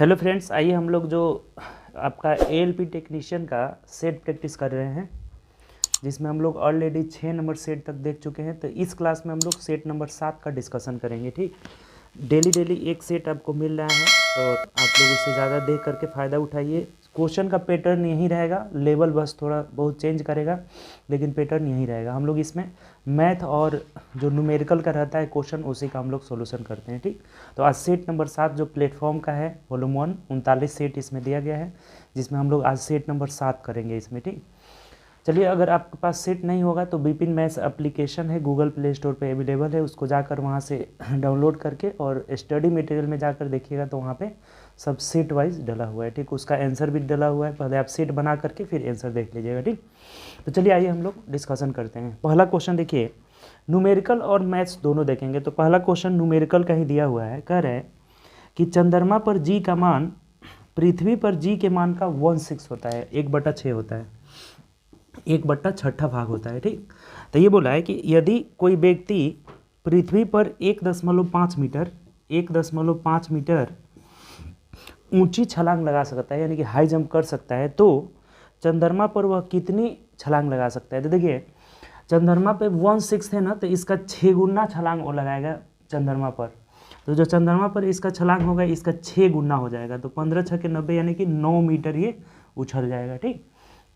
Hello friends, आइए हम लोग जो आपका एएलपी टेक्नीशियन का सेट प्रैक्टिस कर रहे हैं, जिसमें हम लोग ऑलरेडी 6 नंबर सेट तक देख चुके हैं। तो इस क्लास में हम लोग सेट नंबर 7 का डिस्कशन करेंगे। ठीक, डेली एक सेट आपको मिल रहा है और आप लोग उससे ज़्यादा देख करके फ़ायदा उठाइए। क्वेश्चन का पैटर्न यही रहेगा, लेवल बस थोड़ा बहुत चेंज करेगा, लेकिन पैटर्न यही रहेगा। हम लोग इसमें मैथ और जो न्यूमेरिकल का रहता है क्वेश्चन, उसी का हम लोग सॉल्यूशन करते हैं। ठीक, तो आज सेट नंबर 7 जो प्लेटफॉर्म का है, वॉल्यूम 1, 39 सेट इसमें दिया गया है, जिसमें हम लोग आज सेट नंबर 7 करेंगे इसमें। ठीक, चलिए, अगर आपके पास सेट नहीं होगा तो बिपिन मैथ्स एप्लीकेशन है, गूगल प्ले स्टोर पे अवेलेबल है, उसको जाकर वहाँ से डाउनलोड करके और स्टडी मटेरियल में जाकर देखिएगा तो वहाँ पे सब सेट वाइज डला हुआ है। ठीक, उसका आंसर भी डला हुआ है, पहले आप सेट बना करके फिर आंसर देख लीजिएगा। ठीक, तो चलिए आइए हम लोग डिस्कशन करते हैं। पहला क्वेश्चन देखिए, न्यूमेरिकल और मैथ्स दोनों देखेंगे। तो पहला क्वेश्चन न्यूमेरिकल का ही दिया हुआ है, कह रहे हैं कि चंद्रमा पर जी का मान पृथ्वी पर जी के मान का 1/6 होता है, 1/6 होता है, 1/6 भाग होता है। ठीक, तो ये बोला है कि यदि कोई व्यक्ति पृथ्वी पर 1.5 मीटर 1.5 मीटर ऊंची छलांग लगा सकता है, यानी कि हाई जंप कर सकता है, तो चंद्रमा पर वह कितनी छलांग लगा सकता है। तो देखिए, चंद्रमा पे 1/6 है ना, तो इसका 6 गुना छलांग वो लगाएगा चंद्रमा पर। तो जो चंद्रमा पर इसका छलांग होगा, इसका 6 गुना हो जाएगा, तो 15 × 6 = 90, यानी कि 9 मीटर ये उछल जाएगा। ठीक,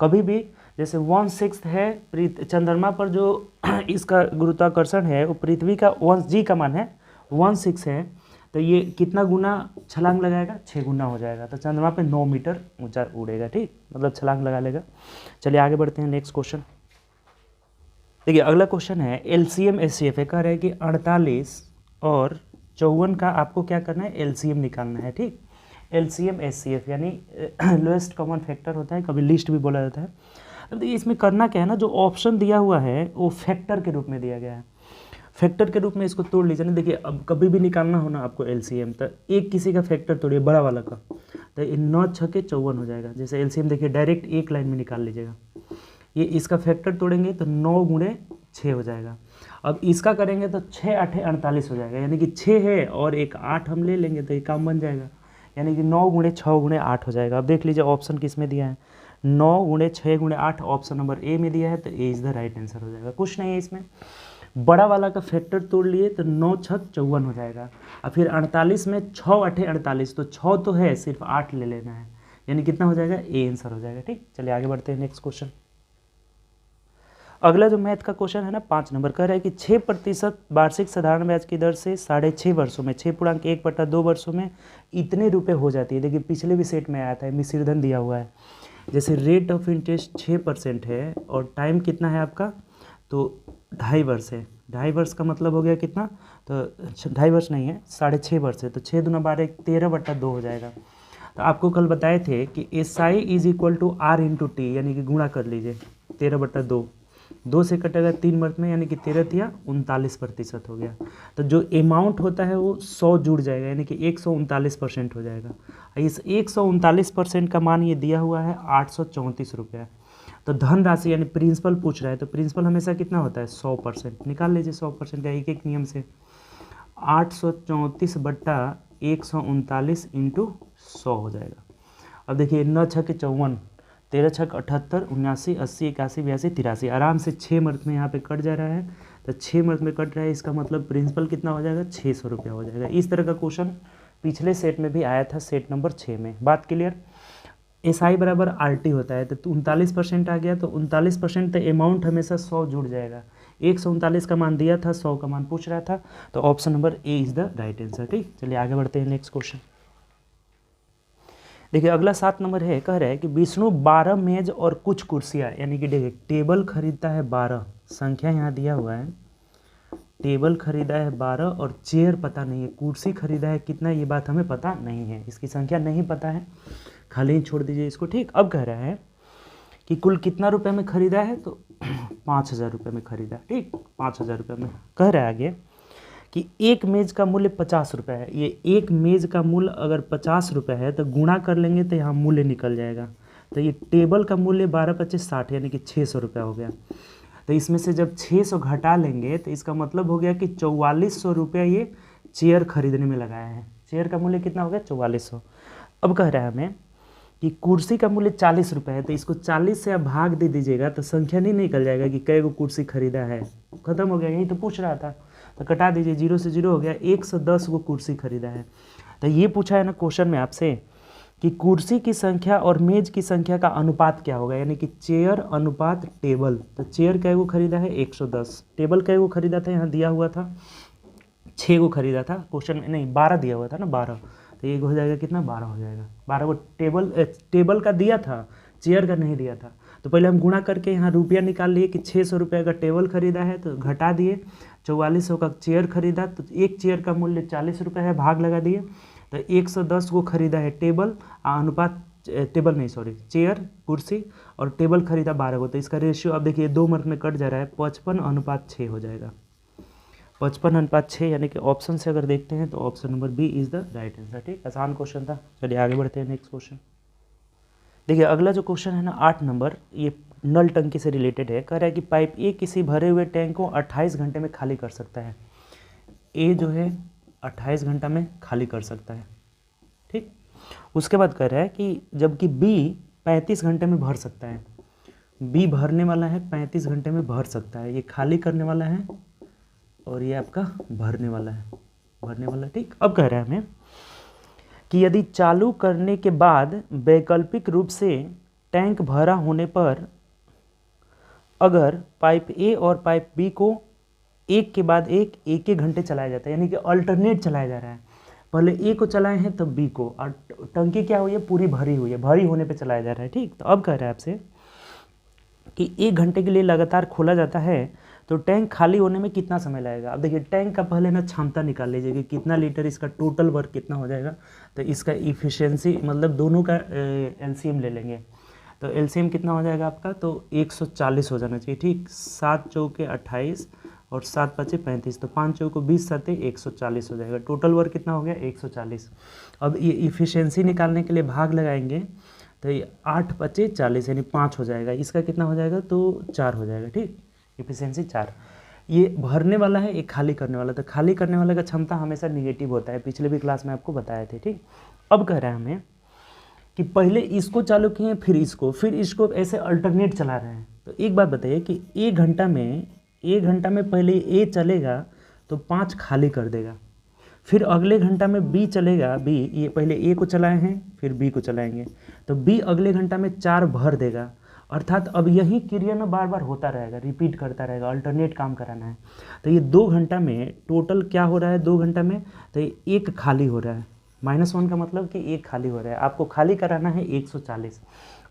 कभी भी जैसे 1/6 है चंद्रमा पर, जो इसका गुरुत्वाकर्षण है वो पृथ्वी का जी का मान है 1/6 है, तो ये कितना गुना छलांग लगाएगा, 6 गुना हो जाएगा, तो चंद्रमा पे 9 मीटर ऊंचा उड़ेगा। ठीक, मतलब छलांग लगा लेगा। चलिए आगे बढ़ते हैं, नेक्स्ट क्वेश्चन देखिए। अगला क्वेश्चन है एलसीएम एचसीएफ है, कह रहे हैं कि 48 और 54 का आपको क्या करना है, एलसीएम निकालना है। ठीक, एलसीएम एचसीएफ यानी लोएस्ट कॉमन फैक्टर होता है, कभी लिस्ट भी बोला जाता है। अब देखिए इसमें करना क्या है ना, जो ऑप्शन दिया हुआ है वो फैक्टर के रूप में दिया गया है, फैक्टर के रूप में इसको तोड़ लीजिए ना। देखिए, अब कभी भी निकालना हो ना आपको एलसीएम, तो एक किसी का फैक्टर तोड़िए, बड़ा वाला का, तो 9 × 6 = 54 हो जाएगा। जैसे एलसीएम देखिए डायरेक्ट एक लाइन में निकाल लीजिएगा, ये इसका फैक्टर तोड़ेंगे तो 9 × 6 हो जाएगा। अब इसका करेंगे तो 6 × 8 = 48 हो जाएगा, यानी कि 6 है और एक 8 हम ले लेंगे तो ये काम बन जाएगा, यानी कि 9 × 6 × 8 हो जाएगा। अब देख लीजिए ऑप्शन किस में दिया है, 9 × 6 × 8 ऑप्शन नंबर ए में दिया है, तो A is the right answer हो जाएगा। कुछ नहीं है इसमें, बड़ा वाला का फैक्टर तोड़ लिए तो 9 × 6 = 54 हो जाएगा। और फिर 48 में 6 × 8 = 48, तो 6 तो है, सिर्फ 8 ले लेना है, यानी कितना हो जाएगा, ए आंसर हो जाएगा। ठीक, चलिए आगे बढ़ते हैं, नेक्स्ट क्वेश्चन। अगला जो मैथ का क्वेश्चन है ना, 5 नंबर, कह रहा है कि 6% वार्षिक साधारण ब्याज की दर से 6.5 वर्षों में 6.1/2 वर्षों में इतने रुपए हो जाती है। देखिए पिछले भी सेट में आया था, मिश्रधन दिया हुआ है। जैसे रेट ऑफ इंटरेस्ट 6% है और टाइम कितना है आपका, तो 2.5 वर्ष है। 2.5 वर्ष का मतलब हो गया कितना, तो 2.5 वर्ष नहीं है, 6.5 वर्ष है, तो 6 × 2 = 12, 13/2 हो जाएगा। तो आपको कल बताए थे कि SI = R × T, यानी कि गुणा कर लीजिए, 13/2, 2 से कटेगा 3 मंथ में, यानी कि 13 या 39% हो गया। तो जो अमाउंट होता है वो 100 जुड़ जाएगा, यानी कि 139% हो जाएगा। इस 139% का मान ये दिया हुआ है 834 रुपया। तो धनराशि यानी प्रिंसिपल पूछ रहा है, तो प्रिंसिपल हमेशा कितना होता है, 100%। निकाल लीजिए 100% का एक नियम से, 834/139 × 100 हो जाएगा। अब देखिए 9 × 6 = 54, 13 × 6 = 78, 79, 80, 81, 82, 83, आराम से 6 मंथ में यहाँ पे कट जा रहा है। तो 6 मंथ में कट रहा है, इसका मतलब प्रिंसिपल कितना हो जाएगा, 600 रुपया हो जाएगा। इस तरह का क्वेश्चन पिछले सेट में भी आया था, सेट नंबर 6 में। बात क्लियर। SI = RT होता है, तो 39% आ गया, तो 39% तो अमाउंट हमेशा 100 जुड़ जाएगा। 139 का मान दिया था, 100 का मान पूछ रहा था, तो option number A is the right answer. ठीक, चलिए आगे बढ़ते हैं, नेक्स्ट क्वेश्चन देखिए। अगला 7 नंबर है, कह रहा है कि विष्णु 12 मेज और कुछ कुर्सियाँ, यानी कि देखिए टेबल खरीदता है 12, संख्या यहाँ दिया हुआ है, टेबल खरीदा है 12 और चेयर पता नहीं है, कुर्सी खरीदा है कितना, ये बात हमें पता नहीं है, इसकी संख्या नहीं पता है, खाली ही छोड़ दीजिए इसको। ठीक, अब कह रहा है कि कुल कितना रुपए में खरीदा है, तो 5000 रुपये में खरीदा। ठीक, 5000 रुपये में। कह रहा है आगे कि एक मेज़ का मूल्य 50 रुपये है। ये एक मेज़ का मूल्य अगर 50 रुपये है तो गुणा कर लेंगे तो यहाँ मूल्य निकल जाएगा। तो ये टेबल का मूल्य 12×25 = 60, यानी कि 600 रुपया हो गया। तो इसमें से जब 600 घटा लेंगे तो इसका मतलब हो गया कि 4400 रुपया ये चेयर खरीदने में लगाया है। चेयर का मूल्य कितना हो गया, 4400। अब कह रहा है हमें कि कुर्सी का मूल्य 40 रुपये है, तो इसको 40 से आप भाग दे दीजिएगा तो संख्या नहीं निकल जाएगा कि कै गो कुर्सी खरीदा है, खत्म हो गया, यही तो पूछ रहा था। तो कटा दीजिए, 0 से 0 हो गया, 110 गो कुर्सी खरीदा है। तो ये पूछा है ना क्वेश्चन में आपसे कि कुर्सी की संख्या और मेज की संख्या का अनुपात क्या होगा, यानी कि चेयर अनुपात टेबल। तो चेयर कै गो खरीदा है 110, टेबल कै गो खरीदा था, यहाँ दिया हुआ था 6 गो खरीदा था, क्वेश्चन में नहीं 12 दिया हुआ था ना, 12, तो ये हो जाएगा कितना, 12 हो जाएगा। 12 को टेबल का दिया था, चेयर का नहीं दिया था। तो पहले हम गुणा करके यहाँ रुपया निकाल लिए कि 600 रुपये का टेबल खरीदा है, तो घटा दिए, 4400 का चेयर खरीदा, तो एक चेयर का मूल्य 40 रुपये है, भाग लगा दिए, तो 110 को खरीदा है टेबल, अनुपात टेबल नहीं सॉरी चेयर कुर्सी, और टेबल खरीदा 12 को, तो इसका रेशियो अब देखिए 2 मार्क में कट जा रहा है, 55:6 हो जाएगा। 55:6, यानी कि ऑप्शन से अगर देखते हैं तो option number B is the right answer. ठीक, आसान क्वेश्चन था। चलिए आगे बढ़ते हैं नेक्स्ट क्वेश्चन। देखिए अगला जो क्वेश्चन है ना 8 नंबर, ये नल टंकी से रिलेटेड है। कह रहा है कि पाइप ए किसी भरे हुए टैंक को 28 घंटे में खाली कर सकता है। ए जो है 28 घंटा में खाली कर सकता है। ठीक, उसके बाद कह रहा है कि जबकि बी 35 घंटे में भर सकता है। बी भरने वाला है 35 घंटे में भर सकता है, ये खाली करने वाला है और ये आपका भरने वाला है, भरने वाला। ठीक, अब कह रहा है हमें कि यदि चालू करने के बाद वैकल्पिक रूप से टैंक भरा होने पर अगर पाइप ए और पाइप बी को एक के बाद एक घंटे चलाया जाता है, यानी कि अल्टरनेट चलाया जा रहा है, पहले ए को चलाए हैं तब बी को, और टंकी क्या हुई है, पूरी भरी हुई है, भरी होने पे चलाया जा रहा है। ठीक, तो अब कह रहा है आपसे कि 1 घंटे के लिए लगातार खोला जाता है तो टैंक खाली होने में कितना समय लगेगा। अब देखिए टैंक का पहले ना क्षमता निकाल लीजिए कि कितना लीटर, इसका टोटल वर्क कितना हो जाएगा, तो इसका इफिशियंसी मतलब दोनों का एलसीएम ले लेंगे, तो एलसीएम कितना हो जाएगा आपका, तो 140 हो जाना चाहिए। ठीक, 7 चौके 28 और 7 पचे 35, तो 5 चौको 20 7 140 हो जाएगा। टोटल वर्क कितना हो गया 140। अब ये इफिशियंसी निकालने के लिए भाग लगाएंगे, तो ये 8 पचे 40 यानी 5 हो जाएगा, इसका कितना हो जाएगा, तो 4 हो जाएगा। ठीक, इफिशियंसी 4। ये भरने वाला है, एक खाली करने वाला, तो खाली करने वाले का क्षमता हमेशा निगेटिव होता है, पिछले भी क्लास में आपको बताए थे। ठीक, अब कह रहा है हमें कि पहले इसको चालू किए फिर इसको ऐसे अल्टरनेट चला रहे हैं। तो एक बात बताइए कि 1 घंटा में पहले ए चलेगा तो 5 खाली कर देगा, फिर अगले घंटा में बी चलेगा, बी ये पहले ए को चलाए हैं फिर बी को चलाएंगे, तो बी अगले घंटा में 4 भर देगा, अर्थात अब यही क्रिया ना बार बार होता रहेगा, रिपीट करता रहेगा, अल्टरनेट काम कराना है। तो ये 2 घंटा में टोटल क्या हो रहा है, 2 घंटा में तो ये 1 खाली हो रहा है, -1 का मतलब कि 1 खाली हो रहा है, आपको खाली कराना है 140।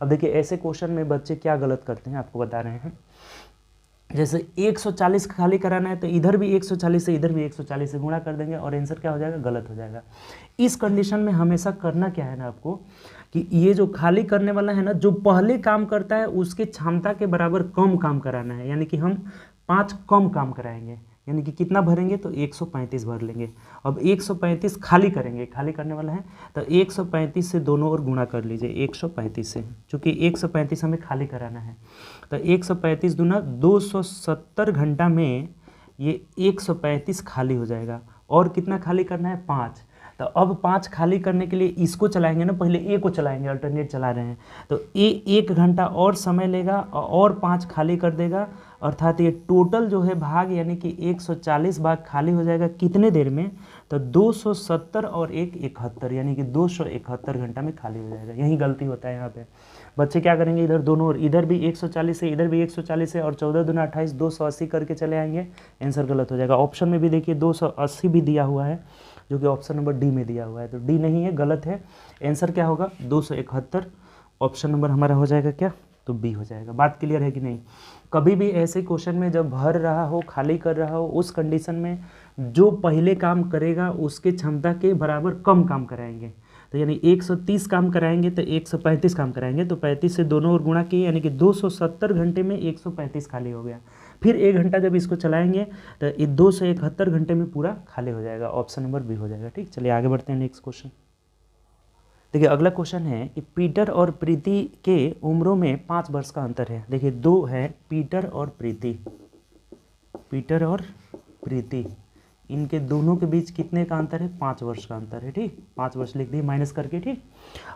अब देखिए ऐसे क्वेश्चन में बच्चे क्या गलत करते हैं आपको बता रहे हैं, जैसे 140 खाली कराना है तो इधर भी 140 से इधर भी 140 से गुणा कर देंगे और आंसर क्या हो जाएगा, गलत हो जाएगा। इस कंडीशन में हमेशा करना क्या है ना आपको कि ये जो खाली करने वाला है ना, जो पहले काम करता है उसके क्षमता के बराबर कम काम कराना है, यानी कि हम 5 कम काम कराएंगे, यानी कि कितना भरेंगे तो 135 भर लेंगे। अब 135 खाली करेंगे, खाली करने वाला है तो 135 से दोनों ओर गुणा कर लीजिए 135 से, चूँकि 135 हमें खाली कराना है, तो 135 दूना 270 घंटा में ये 135 खाली हो जाएगा। और कितना खाली करना है, 5। तो अब 5 खाली करने के लिए इसको चलाएंगे ना, पहले ए को चलाएंगे, अल्टरनेट चला रहे हैं, तो ए 1 घंटा और समय लेगा और 5 खाली कर देगा, अर्थात ये टोटल जो है भाग यानी कि 140 भाग खाली हो जाएगा कितने देर में, तो 270 और 1 71, यानी कि 271 घंटा में खाली हो जाएगा। यही गलती होता है यहाँ पे, बच्चे क्या करेंगे, इधर दोनों और इधर भी 140 है इधर भी 140 है और 14 दूना 28 280 करके चले आएंगे, आंसर गलत हो जाएगा। ऑप्शन में भी देखिए 280 भी दिया हुआ है, जो कि ऑप्शन नंबर डी में दिया हुआ है, तो डी नहीं है, गलत है। आंसर क्या होगा 271, ऑप्शन नंबर हमारा हो जाएगा क्या, तो बी हो जाएगा। बात क्लियर है कि नहीं। कभी भी ऐसे क्वेश्चन में जब भर रहा हो, खाली कर रहा हो, उस कंडीशन में जो पहले काम करेगा उसके क्षमता के बराबर कम काम कराएंगे, तो यानी 130 काम कराएंगे तो 135 काम कराएंगे, तो 35 से दोनों ओर गुणा किए यानी कि 270 घंटे में 135 खाली हो गया। फिर 1 घंटा जब इसको चलाएंगे तो ये 271 घंटे में पूरा खाली हो जाएगा, ऑप्शन नंबर बी हो जाएगा। ठीक, चलिए आगे बढ़ते हैं नेक्स्ट क्वेश्चन। देखिए अगला क्वेश्चन है कि पीटर और प्रीति के उम्रों में 5 वर्ष का अंतर है। देखिए 2 है पीटर और प्रीति, पीटर और प्रीति इनके दोनों के बीच कितने का अंतर है, 5 वर्ष का अंतर है। ठीक, 5 वर्ष लिख दिए माइनस करके। ठीक,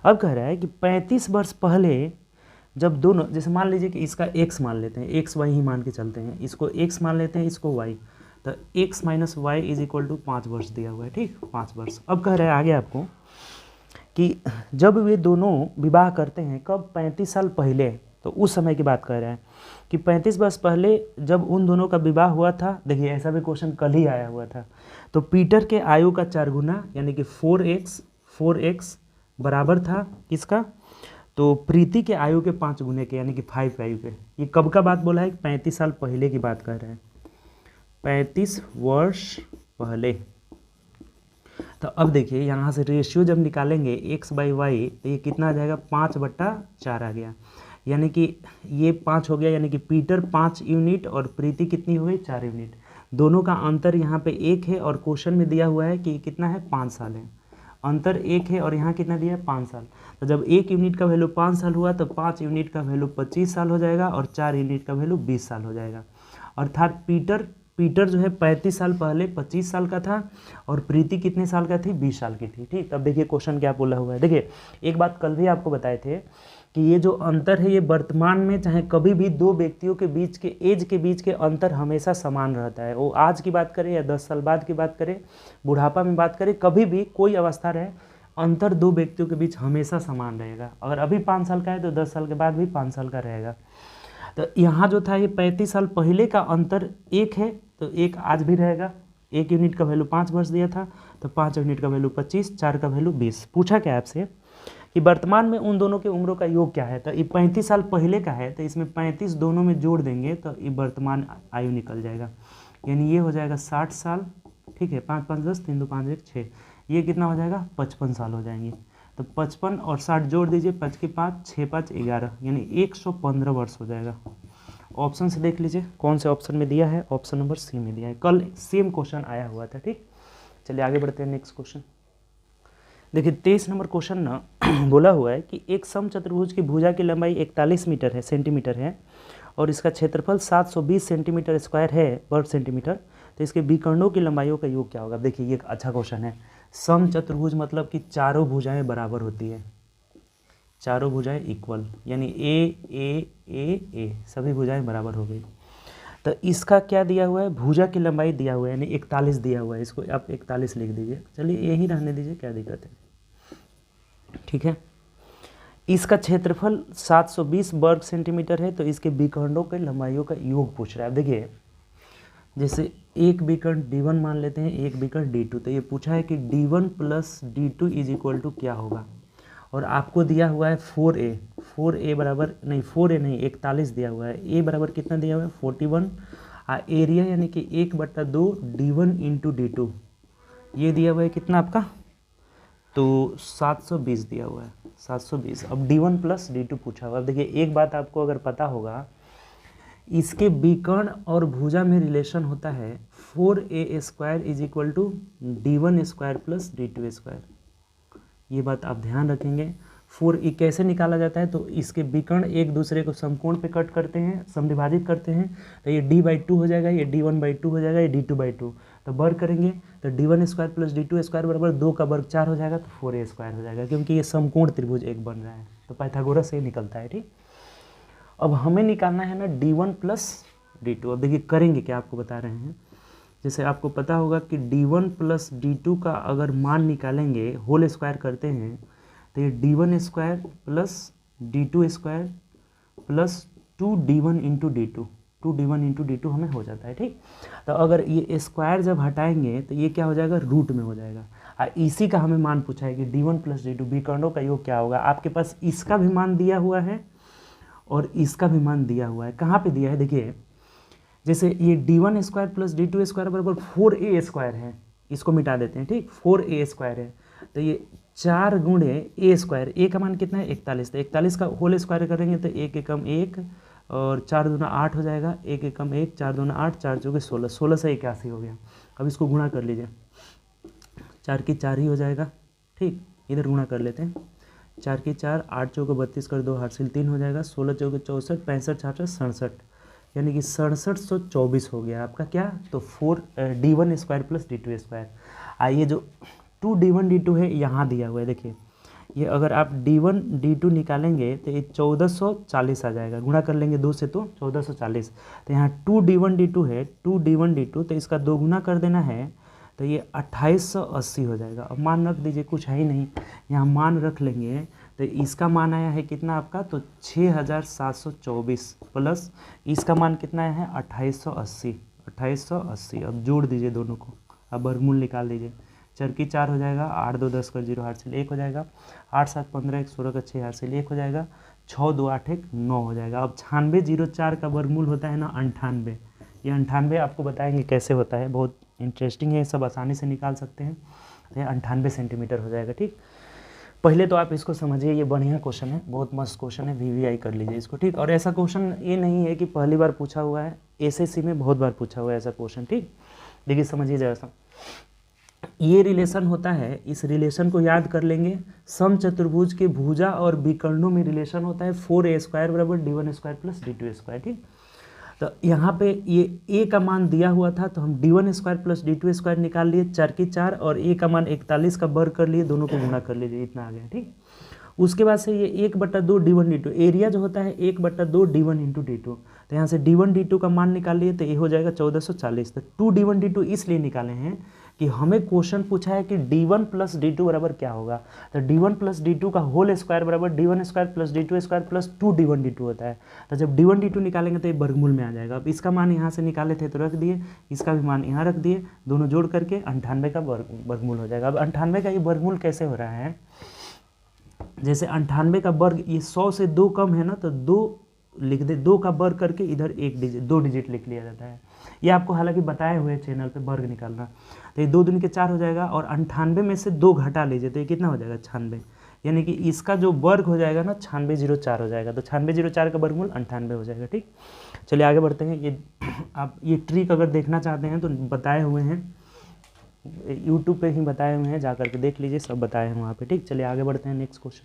अब कह रहा है कि 35 वर्ष पहले जब दोनों, जैसे मान लीजिए कि इसका x मान लेते हैं, x y ही मान के चलते हैं, इसको x मान लेते हैं, इसको y, तो x minus Y is equal to 5 वर्ष दिया हुआ है। ठीक, 5 वर्ष। अब कह रहे हैं आगे आपको कि जब वे दोनों विवाह करते हैं, कब, 35 साल पहले, तो उस समय की बात कर रहे हैं कि 35 वर्ष पहले जब उन दोनों का विवाह हुआ था। देखिए ऐसा भी क्वेश्चन कल ही आया हुआ था। तो पीटर के आयु का 4 गुना यानी कि 4x बराबर था किसका, तो प्रीति के आयु के 5 गुने के यानी कि 5 आयु के। ये कब का बात बोला है, 35 साल पहले की बात कर रहे हैं, 35 वर्ष पहले। तो अब देखिए यहाँ से रेशियो जब निकालेंगे x बाई वाई, तो ये कितना आ जाएगा, 5/4 आ गया, यानी कि ये 5 हो गया, यानी कि पीटर 5 यूनिट और प्रीति कितनी हो गई, 4 यूनिट। दोनों का अंतर यहाँ पे 1 है और क्वेश्चन में दिया हुआ है कि कितना है, 5 साल है। अंतर 1 है और यहाँ कितना दिया है, 5 साल। तो जब 1 यूनिट का वैल्यू 5 साल हुआ तो 5 यूनिट का वैल्यू 25 साल हो जाएगा और 4 यूनिट का वैल्यू 20 साल हो जाएगा। अर्थात पीटर जो है 35 साल पहले 25 साल का था और प्रीति कितने साल का थी, 20 साल की थी। ठीक, तब देखिए क्वेश्चन क्या बोला हुआ है। देखिए एक बात कल भी आपको बताए थे कि ये जो अंतर है ये वर्तमान में चाहे कभी भी दो व्यक्तियों के बीच के एज के बीच के अंतर हमेशा समान रहता है। वो आज की बात करें या 10 साल बाद की बात करें, बुढ़ापा में बात करें, कभी भी कोई अवस्था रहे, अंतर दो व्यक्तियों के बीच हमेशा समान रहेगा। अगर अभी 5 साल का है तो 10 साल के बाद भी 5 साल का रहेगा। तो यहाँ जो था ये 35 साल पहले का अंतर 1 है, तो 1 आज भी रहेगा। 1 यूनिट का वैल्यू 5 वर्ष दिया था, तो 5 यूनिट का वैल्यू 25, 4 का वैल्यू 20। पूछा क्या आपसे कि वर्तमान में उन दोनों की उम्रों का योग क्या है, तो ये 35 साल पहले का है, तो इसमें 35 दोनों में जोड़ देंगे तो ये वर्तमान आयु निकल जाएगा, यानी ये हो जाएगा 60 साल। ठीक है, 5 5 10, 3 2 5 1 6, ये कितना हो जाएगा, 55 साल हो जाएंगे। तो 55 और 60 जोड़ दीजिए, 5 के 5, 6 5 11, यानी 115 वर्ष हो जाएगा। ऑप्शन से देख लीजिए कौन से ऑप्शन में दिया है, ऑप्शन नंबर सी में दिया है। कल सेम क्वेश्चन आया हुआ था। ठीक, चलिए आगे बढ़ते हैं नेक्स्ट क्वेश्चन। देखिए 23 नंबर क्वेश्चन ना बोला हुआ है कि एक समचतुर्भुज की भुजा की लंबाई 41 मीटर है, सेंटीमीटर है, और इसका क्षेत्रफल 720 सेंटीमीटर स्क्वायर है, वर्ग सेंटीमीटर। तो इसके विकर्णों की लंबाइयों का योग क्या होगा। देखिए ये एक अच्छा क्वेश्चन है। समचतुर्भुज मतलब कि चारों भुजाएं बराबर होती है, चारों भुजाएं इक्वल, यानी ए सभी भुजाएं बराबर हो गई। तो इसका क्या दिया हुआ है, भुजा की लंबाई दिया हुआ है, यानी 41 दिया हुआ है, इसको आप 41 लिख दीजिए। चलिए यही रहने दीजिए, क्या दिक्कत है। ठीक है, इसका क्षेत्रफल 720 वर्ग सेंटीमीटर है, तो इसके विकर्णों के लंबाइयों का योग पूछ रहा है। देखिए जैसे एक विकर्ण d1 मान लेते हैं, एक विकर्ण d2, तो ये पूछा है कि d1 plus d2 is equal to क्या होगा, और आपको दिया हुआ है 4a बराबर नहीं, 4a नहीं 41 दिया हुआ है, a बराबर कितना दिया हुआ है 41, एरिया यानी कि 1/2 d1 इंटू d2, ये दिया हुआ है कितना आपका, तो 720 दिया हुआ है, 720। अब d1 प्लस d2 पूछा हुआ। अब देखिए एक बात आपको अगर पता होगा, इसके विकर्ण और भुजा में रिलेशन होता है 4a square is equal to d1 square plus d2 square. ये बात आप ध्यान रखेंगे। 4a कैसे निकाला जाता है, तो इसके विकर्ण एक दूसरे को समकोण पे कट करते हैं, समविभाजित करते हैं, तो ये d/2 हो जाएगा, ये d1/2 हो जाएगा, ये d2/2, तो वर्ग करेंगे तो d1 square plus d2 square बराबर 2 का वर्ग 4 हो जाएगा, तो 4a स्क्वायर हो जाएगा, क्योंकि ये समकोण त्रिभुज एक बन रहा है, तो पाइथागोरस से निकलता है। ठीक, अब हमें निकालना है ना d1 प्लस d2। अब देखिए करेंगे क्या, आपको बता रहे हैं। जैसे आपको पता होगा कि d1 प्लस d2 का अगर मान निकालेंगे, होल स्क्वायर करते हैं, तो ये d1 square plus d2 square plus 2d1 into d2, 2d1 into d2 हमें हो जाता है। ठीक, तो अगर ये स्क्वायर जब हटाएंगे तो ये क्या हो जाएगा, रूट में हो जाएगा। इसी का हमें मान पूछा है कि d1 प्लस d2 विकर्णों का योग क्या होगा। आपके पास इसका भी मान दिया हुआ है और इसका भी मान दिया हुआ है। कहाँ पे दिया है, देखिए जैसे ये d1 square plus d2 square बराबर 4a स्क्वायर है, इसको मिटा देते हैं। ठीक, 4a स्क्वायर है, तो ये 4 गुणे a स्क्वायर, a का मान कितना है 41, तो 41 का होल स्क्वायर करेंगे तो 1 एकम 1 और 4 दूना 8 हो जाएगा, 1 एकम 1, 4 दूना 8, 4 चौके 16, 16 से 81 हो गया। अब इसको गुणा कर लीजिए, 4 की 4 ही हो जाएगा। ठीक, इधर गुणा कर लेते हैं, 4 की 4, 8 चौके 32 कर 2 हासिल 3 हो जाएगा, 16 चौके 64, 65 66 67, यानी कि 6724 हो गया आपका क्या, तो 4d1² प्लस d2²। आइए जो 2d1 d2 है यहाँ दिया हुआ है, देखिए ये अगर आप d1 d2 निकालेंगे तो ये 1440 आ जाएगा, गुणा कर लेंगे 2 से तो 1440। तो यहाँ 2d1 d2 है, 2d1 d2, तो इसका 2 गुना कर देना है तो ये 2880 हो जाएगा। अब मान रख दीजिए, कुछ है ही नहीं, यहाँ मान रख लेंगे तो इसका मान आया है कितना आपका, तो 6724 प्लस इसका मान कितना आया है 2880, 2880। अब जोड़ दीजिए दोनों को, अब वर्गमूल निकाल दीजिए, चर की 4 हो जाएगा, 8 2 10 कर 0 8 से 1 हो जाएगा, 8 7 15 1 16 का 6 8 से 1 हो जाएगा, 6 2 8 1 9 हो जाएगा। अब 9604 का वर्गमूल होता है ना 98, ये 98 आपको बताएंगे कैसे होता है, बहुत इंटरेस्टिंग है, सब आसानी से निकाल सकते हैं। तो ये 98 सेंटीमीटर हो जाएगा। ठीक, पहले तो आप इसको समझिए, ये बढ़िया क्वेश्चन है, बहुत मस्त क्वेश्चन है, वीवीआई कर लीजिए इसको। ठीक, और ऐसा क्वेश्चन ये नहीं है कि पहली बार पूछा हुआ है, एसएससी में बहुत बार पूछा हुआ है ऐसा क्वेश्चन। ठीक, देखिए समझिए जरा, ये रिलेशन होता है, इस रिलेशन को याद कर लेंगे, समचतुर्भुज के भुजा और विकर्णों में रिलेशन होता है 4a² बराबर d1² प्लस d2²। ठीक, तो यहाँ पे ये a का मान दिया हुआ था तो हम d1² प्लस d2² निकाल लिए, 4 की 4, और a का मान 41 का वर्ग कर लिए, दोनों को गुणा कर लीजिए, इतना आ गया। ठीक, उसके बाद से ये 1/2 d1 d2, एरिया जो होता है 1/2 d1 इंटू d2, तो यहाँ से d1 d2 का मान निकाल लिए तो ये हो जाएगा 1440। तो 2d1 d2 इसलिए निकाले हैं कि हमें क्वेश्चन पूछा है कि d1 प्लस d2 बराबर क्या होगा, तो d1 प्लस d2 का होल स्क्वायर बराबर d1² plus d2² plus 2d1 d2 होता है। तो जब d1 d2 निकालेंगे तो ये वर्गमूल में आ जाएगा। अब इसका मान यहाँ से निकाले थे तो रख दिए, इसका भी मान यहाँ रख दिए, दोनों जोड़ करके 98 का वर्गमूल हो जाएगा। अब 98 का ये वर्गमूल कैसे हो रहा है, जैसे 98 का वर्ग, ये 100 से 2 कम है ना, तो 2 लिख दे, 2 का वर्ग करके इधर 2 डिजिट लिख लिया जाता है। ये आपको हालांकि बताए हुए चैनल पे वर्ग निकालना। तो ये 2 दूनी के 4 हो जाएगा, और 98 में से 2 घटा लीजिए तो ये कितना हो जाएगा 96, यानी कि इसका जो वर्ग हो जाएगा ना 9604 हो जाएगा। तो 9604 का वर्गमूल 98 हो जाएगा। ठीक, चलिए आगे बढ़ते हैं। ये आप ये ट्रिक अगर देखना चाहते हैं तो बताए हुए हैं, यूट्यूब पे ही बताए हुए हैं, जा करके देख लीजिए, सब बताए हैं वहाँ पे। ठीक, चलिए आगे बढ़ते हैं नेक्स्ट क्वेश्चन।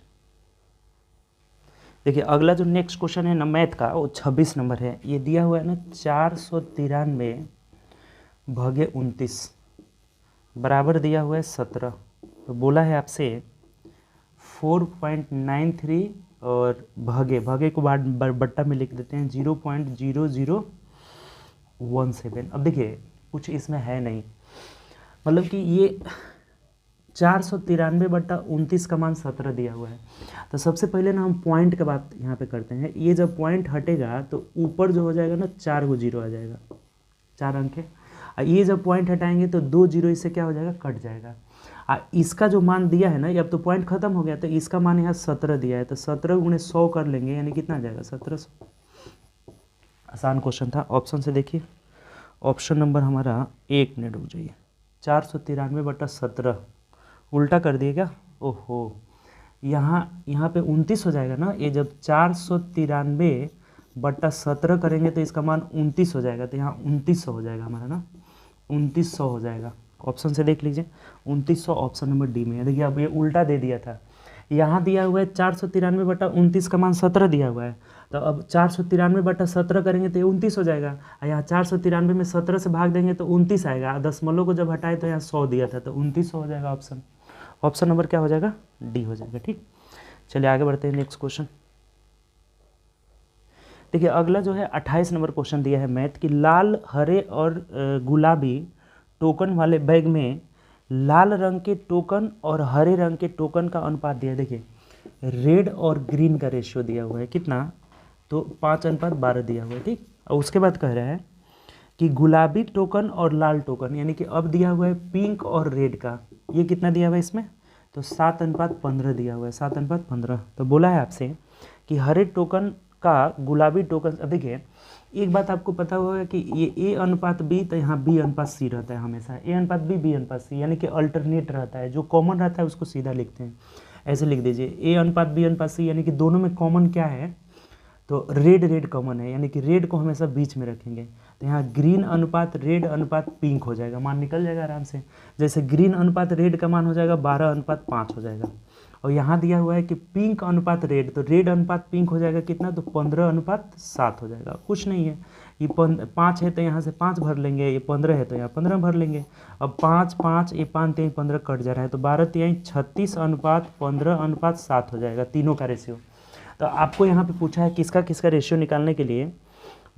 देखिए अगला जो नेक्स्ट क्वेश्चन है ना मैथ का, वो 26 नंबर है। ये दिया हुआ है ना 493 भागे 29 बराबर दिया हुआ है 17। तो बोला है आपसे 4.93 और भागे को बाद बट्टा में लिख देते हैं 0.0017। अब देखिए कुछ इसमें है नहीं, मतलब कि ये 493/29 का मान 17 दिया हुआ है। तो सबसे पहले ना हम पॉइंट का बात यहाँ पे करते हैं। ये जब पॉइंट हटेगा तो ऊपर जो हो जाएगा ना 4 गो जीरो आ जाएगा, 4 अंक है। ये जब पॉइंट हटाएंगे तो 2 जीरो इससे क्या हो जाएगा, कट जाएगा। इसका जो मान दिया है ना, ये अब तो पॉइंट खत्म हो गया, तो इसका मान यहाँ 17 दिया है, तो 17 × 100 कर लेंगे, यानी कितना आ जाएगा 1700। आसान क्वेश्चन था। ऑप्शन से देखिए, ऑप्शन नंबर हमारा 1 मिनट रुक जाइए, 493/17 उल्टा कर दिए क्या, ओहो, यहाँ पे 29 हो जाएगा ना। ये जब 493/17 करेंगे तो इसका मान 29 हो जाएगा, तो यहाँ 2900 हो जाएगा हमारा ना, 2900 हो जाएगा। ऑप्शन से देख लीजिए 2900 ऑप्शन नंबर डी में है। देखिए अब ये उल्टा दे दिया था, यहाँ दिया हुआ है 493/29 का मान 17 दिया हुआ है, तो अब 493/17 करेंगे तो ये 29 हो जाएगा। और यहाँ 493 में 17 से भाग देंगे तो 29 आएगा, दशमलव को जब हटाए तो यहाँ 100 दिया था, तो 2900 हो जाएगा। ऑप्शन नंबर क्या हो जाएगा, डी हो जाएगा। ठीक, चलिए आगे बढ़ते हैं नेक्स्ट क्वेश्चन। देखिए अगला जो है 28 नंबर क्वेश्चन दिया है मैथ की, लाल हरे और गुलाबी टोकन वाले बैग में लाल रंग के टोकन और हरे रंग के टोकन का अनुपात दिया है। देखिए रेड और ग्रीन का रेशियो दिया हुआ है कितना, तो 5:12 दिया हुआ है। ठीक, और उसके बाद कह रहा है कि गुलाबी टोकन और लाल टोकन, यानी कि अब दिया हुआ है पिंक और रेड का, ये कितना दिया हुआ है इसमें, तो 7:15 दिया हुआ है, 7:15। तो बोला है आपसे कि हरे टोकन का गुलाबी टोकन। अब देखिए एक बात आपको पता होगा कि ये A/B, तो यहाँ B/C रहता है हमेशा, A/B B/C, यानी कि अल्टरनेट रहता है, जो कॉमन रहता है उसको सीधा लिखते हैं। ऐसे लिख दीजिए A/B/C, यानी कि दोनों में कॉमन क्या है, तो रेड कॉमन है, यानी कि रेड को हमेशा बीच में रखेंगे। तो यहाँ ग्रीन अनुपात रेड अनुपात पिंक हो जाएगा, मान निकल जाएगा आराम से। जैसे ग्रीन अनुपात रेड का मान हो जाएगा 12:5 हो जाएगा, और यहाँ दिया हुआ है कि पिंक अनुपात रेड, तो रेड अनुपात पिंक हो जाएगा कितना, तो 15:7 हो जाएगा। कुछ नहीं है, ये 5 है तो यहाँ से 5 भर लेंगे, ये 15 है तो यहाँ 15 भर लेंगे। अब 5 5 ये 5 3 15 कट जा रहा है, तो 12 3 36:15:7 हो जाएगा, तीनों का रेशियो। तो आपको यहाँ पे पूछा है किसका किसका रेशियो निकालने के लिए,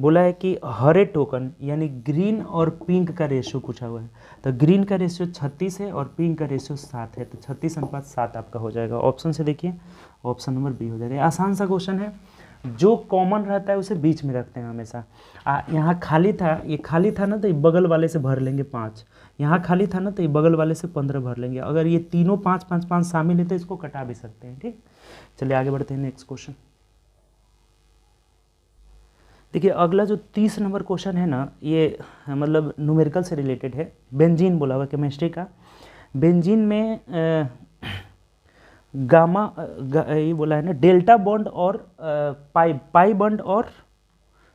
बोला है कि हरे टोकन यानी ग्रीन और पिंक का रेशियो पूछा हुआ है। तो ग्रीन का रेशियो 36 है और पिंक का रेशियो 7 है, तो 36:7 आपका हो जाएगा। ऑप्शन से देखिए, ऑप्शन नंबर बी हो जाएगा। आसान सा क्वेश्चन है, जो कॉमन रहता है उसे बीच में रखते हैं हमेशा। यहाँ खाली था, ये खाली था ना, तो ये बगल वाले से भर लेंगे 5, यहाँ खाली था ना, तो ये बगल वाले से 15 भर लेंगे। अगर ये तीनों 5 5 5 शामिल है तो इसको कटा भी सकते हैं। ठीक, चलिए आगे बढ़ते हैं नेक्स्ट क्वेश्चन। देखिए अगला जो 30 नंबर क्वेश्चन है ना, ये मतलब न्यूमेरिकल से रिलेटेड है। बेंजीन बोला हुआ केमिस्ट्री का। बेंजीन में ये बोला है ना, डेल्टा बॉन्ड और पाई बॉन्ड और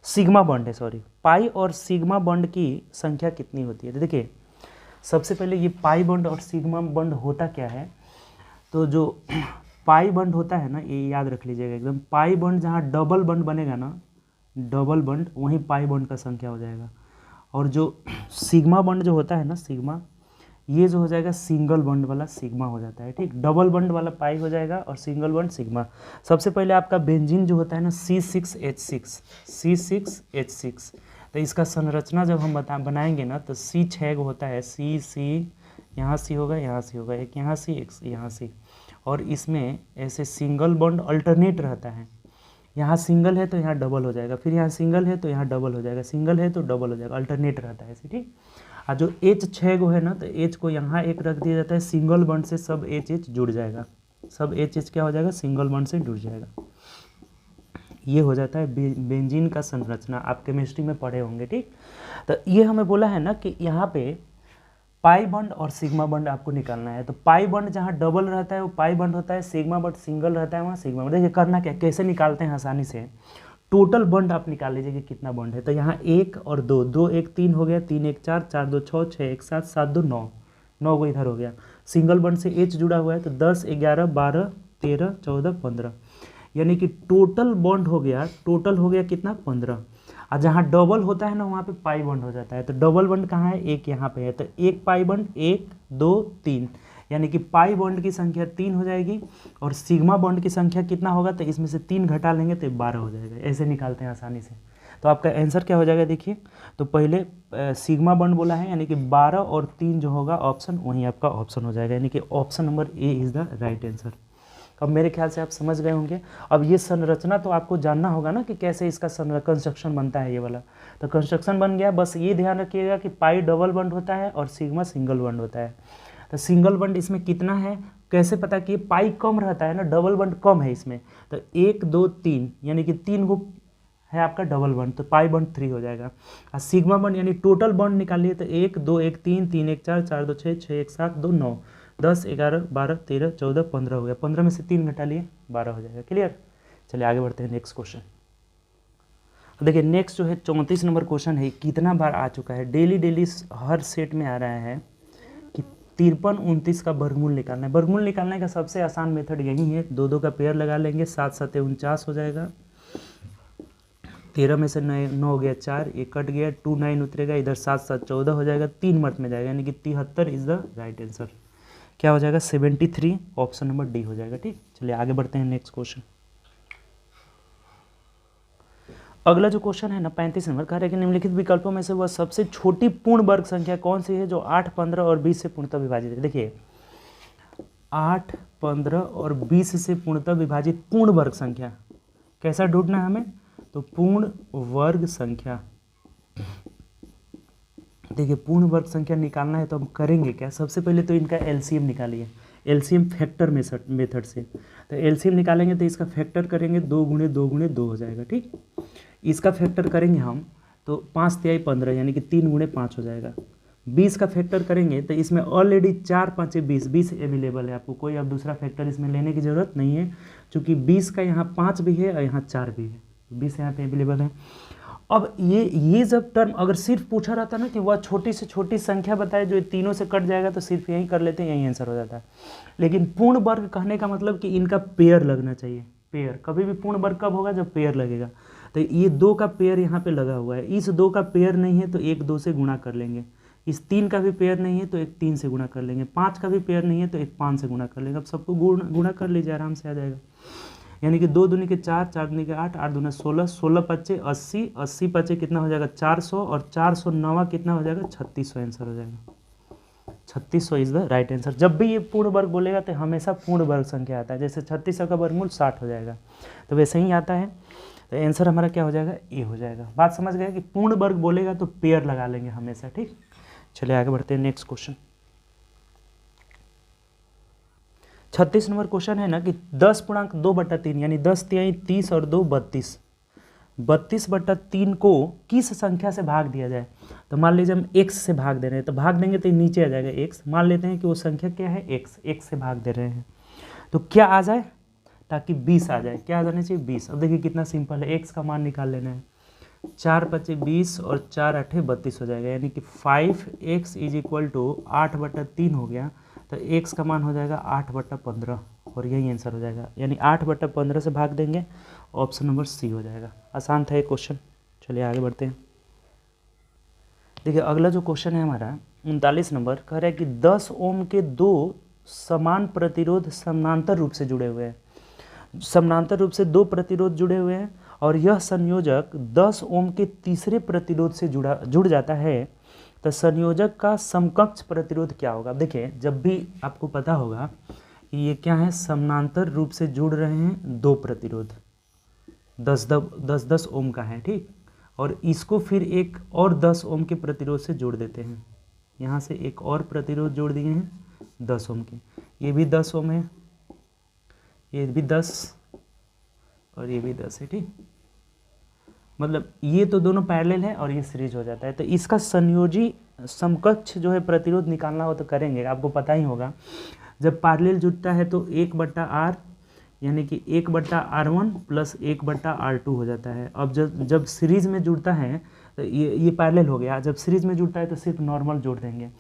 सिग्मा बॉन्ड है, सॉरी, पाई और सिग्मा बॉन्ड की संख्या कितनी होती है। तो देखिए सबसे पहले ये पाई बॉन्ड और सिग्मा बॉन्ड होता क्या है, तो जो पाई बॉन्ड होता है ना, ये याद रख लीजिएगा एकदम। पाई बॉन्ड जहाँ डबल बॉन्ड बनेगा ना, डबल बॉन्ड, वहीं पाई बॉन्ड का संख्या हो जाएगा। और जो सिग्मा बॉन्ड जो होता है ना, सिग्मा, ये जो हो जाएगा सिंगल बॉन्ड वाला सिग्मा हो जाता है। ठीक, डबल बॉन्ड वाला पाई हो जाएगा और सिंगल बॉन्ड सिग्मा। सबसे पहले आपका बेंजीन जो होता है ना, C6H6, तो इसका संरचना जब हम बनाएंगे ना, तो C6 होता है, C यहाँ C होगा, यहाँ C होगा, एक यहाँ C एक यहाँ C, और इसमें ऐसे सिंगल बॉन्ड अल्टरनेट रहता है। यहाँ सिंगल है तो यहाँ डबल हो जाएगा, फिर यहाँ सिंगल है तो यहाँ डबल हो जाएगा, सिंगल है तो डबल हो जाएगा, अल्टरनेट रहता है ऐसे। ठीक, और जो H6 है ना, तो H को यहाँ एक रख दिया जाता है, सिंगल बॉन्ड से सब H जुड़ जाएगा, सब H क्या हो जाएगा, सिंगल बॉन्ड से जुड़ जाएगा। ये हो जाता है बेंजीन का संरचना, आप केमिस्ट्री में पढ़े होंगे। ठीक, तो ये हमें बोला है ना कि यहाँ पे पाई बॉन्ड और सिग्मा बॉन्ड आपको निकालना है। तो पाई बॉन्ड जहाँ डबल रहता है वो पाई बॉन्ड होता है, सिग्मा बॉन्ड सिंगल रहता है वहाँ सिग्मा बॉन्ड। देखिए करना क्या, कैसे निकालते हैं आसानी से, टोटल बॉन्ड आप निकाल लीजिए कि कितना बॉन्ड है। तो यहाँ 1 और 2, 2 1 3 हो गया, 3 1 4, 4 2 6, 6 1 7, 7 2 9, 9 को इधर हो गया। सिंगल बॉन्ड से H जुड़ा हुआ है, तो 10 11 12 13 14 15, यानी कि टोटल बॉन्ड हो गया, टोटल हो गया कितना, 15। और जहाँ डबल होता है ना, वहाँ पे पाई बॉन्ड हो जाता है। तो डबल बॉन्ड कहाँ है, एक यहाँ पे है, तो एक पाई बॉन्ड 1 2 3, यानी कि पाई बॉन्ड की संख्या 3 हो जाएगी। और सिग्मा बॉन्ड की संख्या कितना होगा, तो इसमें से 3 घटा लेंगे तो 12 हो जाएगा। ऐसे निकालते हैं आसानी से। तो आपका आंसर क्या हो जाएगा, देखिए तो पहले सिग्मा बॉन्ड बोला है, यानी कि 12 और 3 जो होगा ऑप्शन, वहीं आपका ऑप्शन हो जाएगा, यानी कि option number A is the right answer. अब मेरे ख्याल से आप समझ गए होंगे। अब ये संरचना तो आपको जानना होगा ना कि कैसे इसका कंस्ट्रक्शन बनता है, ये वाला। तो कंस्ट्रक्शन बन गया, बस ये ध्यान रखिएगा कि पाई डबल बॉन्ड होता है और सिग्मा सिंगल बॉन्ड होता है। तो सिंगल बॉन्ड इसमें कितना है, कैसे पता कि पाई कम रहता है ना, डबल बॉन्ड कम है इसमें। तो 1 2 3, यानी कि 3 गो है आपका डबल बॉन्ड, तो पाई बॉन्ड 3 हो जाएगा। और सिग्मा बॉन्ड यानी टोटल बॉन्ड निकालिए, तो 1 2 1 3, 3 1 4, 4 2 6, 6 1 7, 2 9, 10 11 12 13 14 15 हो गया। 15 में से 3 घटा लिए 12 हो जाएगा। क्लियर, चलिए आगे बढ़ते हैं नेक्स्ट क्वेश्चन। देखिए नेक्स्ट जो है 34 नंबर क्वेश्चन है, कितना बार आ चुका है, डेली हर सेट में आ रहा है कि 53 29 का वर्गमूल निकालना है। वर्गमूल निकालने का सबसे आसान मेथड यही है, 2 2 का पेयर लगा लेंगे, 7 7 49 हो जाएगा। 13 में से 9 हो गया 4, ये कट गया, 2 9 उतरेगा, इधर 7 7 14 हो जाएगा, 3 मर्थ में जाएगा, यानी कि 73 इज द राइट आंसर। क्या हो जाएगा, 73, ऑप्शन नंबर डी हो जाएगा। ठीक, चलिए आगे बढ़ते हैं नेक्स्ट क्वेश्चन। अगला जो क्वेश्चन है ना 35 नंबर, कह रहा है कि निम्नलिखित विकल्पों में से वह सबसे छोटी पूर्ण वर्ग संख्या कौन सी है जो 8 15 और 20 से पूर्णतः विभाजित है। देखिए 8 15 और 20 से पूर्णतः विभाजित पूर्ण वर्ग संख्या कैसा ढूंढना है हमें, तो पूर्ण वर्ग संख्या। देखिए पूर्ण वर्ग संख्या निकालना है तो हम करेंगे क्या, सबसे पहले तो इनका एलसीएम निकालिए, एलसीएम फैक्टर मेथड से। तो एलसीएम निकालेंगे तो इसका फैक्टर करेंगे, 2 × 2 × 2 हो जाएगा। ठीक, इसका फैक्टर करेंगे हम तो 5 तिहाई 15, यानी कि 3 × 5 हो जाएगा। 20 का फैक्टर करेंगे तो इसमें ऑलरेडी 4 5 20 20 अवेलेबल है, आपको कोई अब दूसरा फैक्टर इसमें लेने की ज़रूरत नहीं है, क्योंकि 20 का यहाँ 5 भी है और यहाँ 4 भी है, 20 यहाँ पे अवेलेबल है। अब ये जब टर्म अगर सिर्फ पूछा रहता ना कि वह छोटी से छोटी संख्या बताए जो तीनों से कट जाएगा, तो सिर्फ यही कर लेते हैं, यही आंसर हो जाता है। लेकिन पूर्ण वर्ग कहने का मतलब कि इनका पेयर लगना चाहिए। पेयर कभी भी पूर्ण वर्ग कब होगा, जब पेयर लगेगा। तो ये 2 का पेयर यहाँ पे लगा हुआ है, इस 2 का पेयर नहीं है तो 1 2 से गुणा कर लेंगे, इस 3 का भी पेयर नहीं है तो 1 3 से गुणा कर लेंगे, 5 का भी पेयर नहीं है तो 1 5 से गुणा कर लेंगे। अब सबको गुणा कर लीजिए, आराम से आ जाएगा। यानी कि 2 दूनी के 4, 4 दूनी के 8, 8 दूना 16, 16 पच्चे 80, 80 पच्चे कितना हो जाएगा 400, और 409 कितना हो जाएगा 3600 आंसर हो जाएगा। 3600 इज द राइट आंसर। जब भी ये पूर्ण वर्ग बोलेगा तो हमेशा पूर्ण वर्ग संख्या आता है, जैसे 3600 का वर्गमूल 60 हो जाएगा, तो वैसे ही आता है। तो आंसर हमारा क्या हो जाएगा, ए हो जाएगा। बात समझ गए कि पूर्ण वर्ग बोलेगा तो पेयर लगा लेंगे हमेशा, ठीक। चलिए आगे बढ़ते हैं, नेक्स्ट क्वेश्चन। 36 नंबर क्वेश्चन है ना कि 10.2/3 यानी 10 तिहाई 30 और 2 32, 32/3 को किस संख्या से भाग दिया जाए। तो मान लीजिए हम x से भाग दे रहे हैं, तो भाग देंगे तो नीचे आ जाएगा x। मान लेते हैं कि वो संख्या क्या है, x से भाग दे रहे हैं, तो क्या आ जाए, ताकि 20 आ जाए। क्या आ जाना चाहिए, 20। अब देखिए कितना सिंपल है, x का मान निकाल लेना है। 4 पच्चे 20 और 4 आठे 32 हो जाएगा, यानी कि 5x = 8/3 हो गया। तो x का मान हो जाएगा 8/15 और यही आंसर हो जाएगा, यानी 8/15 से भाग देंगे, ऑप्शन नंबर सी हो जाएगा। आसान था ये क्वेश्चन। चलिए आगे बढ़ते हैं। देखिए अगला जो क्वेश्चन है हमारा 39 नंबर, कह रहा है कि 10 ओम के 2 समान प्रतिरोध समानांतर रूप से जुड़े हुए हैं। समानांतर रूप से 2 प्रतिरोध जुड़े हुए हैं और यह संयोजक 10 ओम के तीसरे प्रतिरोध से जुड़ जाता है, तो संयोजक का समकक्ष प्रतिरोध क्या होगा। देखिए जब भी आपको पता होगा कि ये क्या है, समानांतर रूप से जुड़ रहे हैं 2 प्रतिरोध, 10 ओम का है, ठीक, और इसको फिर एक और 10 ओम के प्रतिरोध से जोड़ देते हैं। यहाँ से एक और प्रतिरोध जोड़ दिए हैं 10 ओम के, ये भी 10 ओम है, ये भी 10 और ये भी 10 है, ठीक। मतलब ये तो दोनों पैरेलल है और ये सीरीज हो जाता है। तो इसका संयोजी समकक्ष जो है प्रतिरोध निकालना हो तो करेंगे, आपको पता ही होगा। जब पैरेलल जुड़ता है तो 1/r यानी कि 1/r1 + 1/r2 हो जाता है। अब जब सीरीज में जुड़ता है तो ये पैरेलल हो गया। जब सीरीज में जुड़ता है तो सिर्फ नॉर्मल जोड़ देंगे,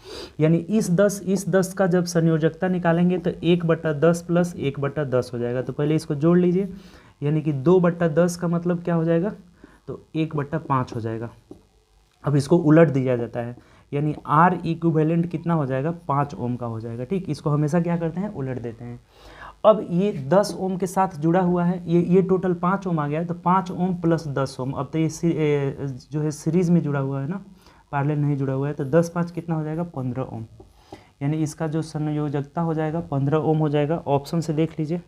यानी इस 10 का जब संयोजकता निकालेंगे तो 1/10 + 1/10 हो जाएगा। तो पहले इसको जोड़ लीजिए, यानी कि 2/10 का मतलब क्या हो जाएगा, तो 1/5 हो जाएगा। अब इसको उलट दिया जाता है, यानी R इक्विवेलेंट कितना हो जाएगा, 5 ओम का हो जाएगा, ठीक। इसको हमेशा क्या करते हैं, उलट देते हैं। अब ये 10 ओम के साथ जुड़ा हुआ है, ये टोटल 5 ओम आ गया, तो 5 ओम + 10 ओम। अब तो ये जो है सीरीज में जुड़ा हुआ है ना, पैरेलल नहीं जुड़ा हुआ है, तो 10 5 कितना हो जाएगा, 15 ओम। यानी इसका जो संयोजकता हो जाएगा 15 ओम हो जाएगा। ऑप्शन से देख लीजिए,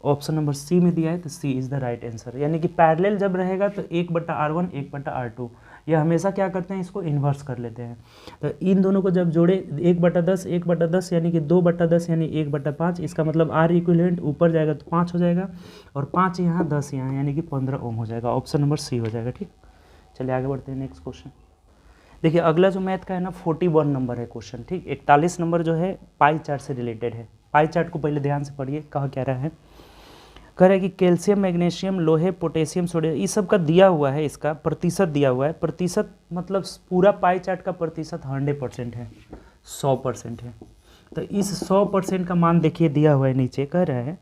ऑप्शन नंबर सी में दिया है, तो सी इज़ द राइट आंसर। यानी कि पैरेलल जब रहेगा तो 1/r1 1/r2, ये हमेशा क्या करते हैं, इसको इन्वर्स कर लेते हैं। तो इन दोनों को जब जोड़े 1/10 1/10 यानी कि 2/10 यानी 1/5, इसका मतलब R इक्विवेलेंट ऊपर जाएगा तो 5 हो जाएगा, और 5 यहाँ 10 यहाँ, यानी कि 15 ओम हो जाएगा। ऑप्शन नंबर सी हो जाएगा, ठीक। चलिए आगे बढ़ते हैं, नेक्स्ट क्वेश्चन। देखिए अगला जो मैथ का है ना 41 नंबर है क्वेश्चन, ठीक। 41 नंबर जो है पाई चार्ट से रिलेटेड है। पाई चार्ट को पहले ध्यान से पढ़िए, कहा क्या रहा है, कह रहा है कि कैल्शियम मैग्नीशियम लोहे पोटेशियम सोडियम इस सब का दिया हुआ है, इसका प्रतिशत दिया हुआ है। प्रतिशत मतलब पूरा पाई चार्ट का प्रतिशत 100% है, 100% है। तो इस 100% का मान देखिए दिया हुआ है नीचे, कह रहा है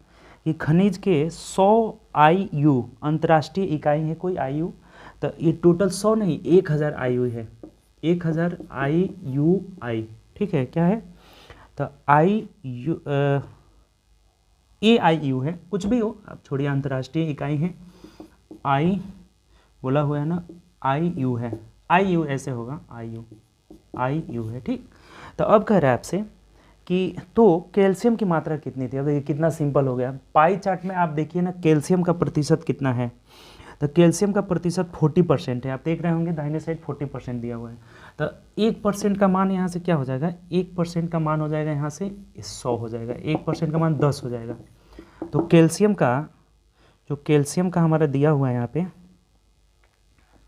कि खनिज के 100 IU अंतर्राष्ट्रीय इकाई है, कोई IU, तो ये टोटल 100 नहीं 1000 IU है, 1000 IUI, ठीक है, क्या है, तो AIU है, कुछ भी हो आप छोड़िए, अंतर्राष्ट्रीय इकाई है, आई बोला हुआ है ना, IU है, IU ऐसे होगा, IU है, ठीक। तो अब कह रहा है आपसे कि तो कैल्शियम की मात्रा कितनी थी। अब देखिए कितना सिंपल हो गया, पाई चार्ट में आप देखिए ना कैल्शियम का प्रतिशत कितना है, तो कैल्शियम का प्रतिशत 40% है। आप देख रहे होंगे दाहिने साइड 40% दिया हुआ है, तो 1% का मान यहाँ से क्या हो जाएगा, 1% का मान हो जाएगा यहाँ से 100 हो जाएगा, 1% का मान 10 हो जाएगा। तो कैल्शियम का हमारा दिया हुआ है यहाँ पे,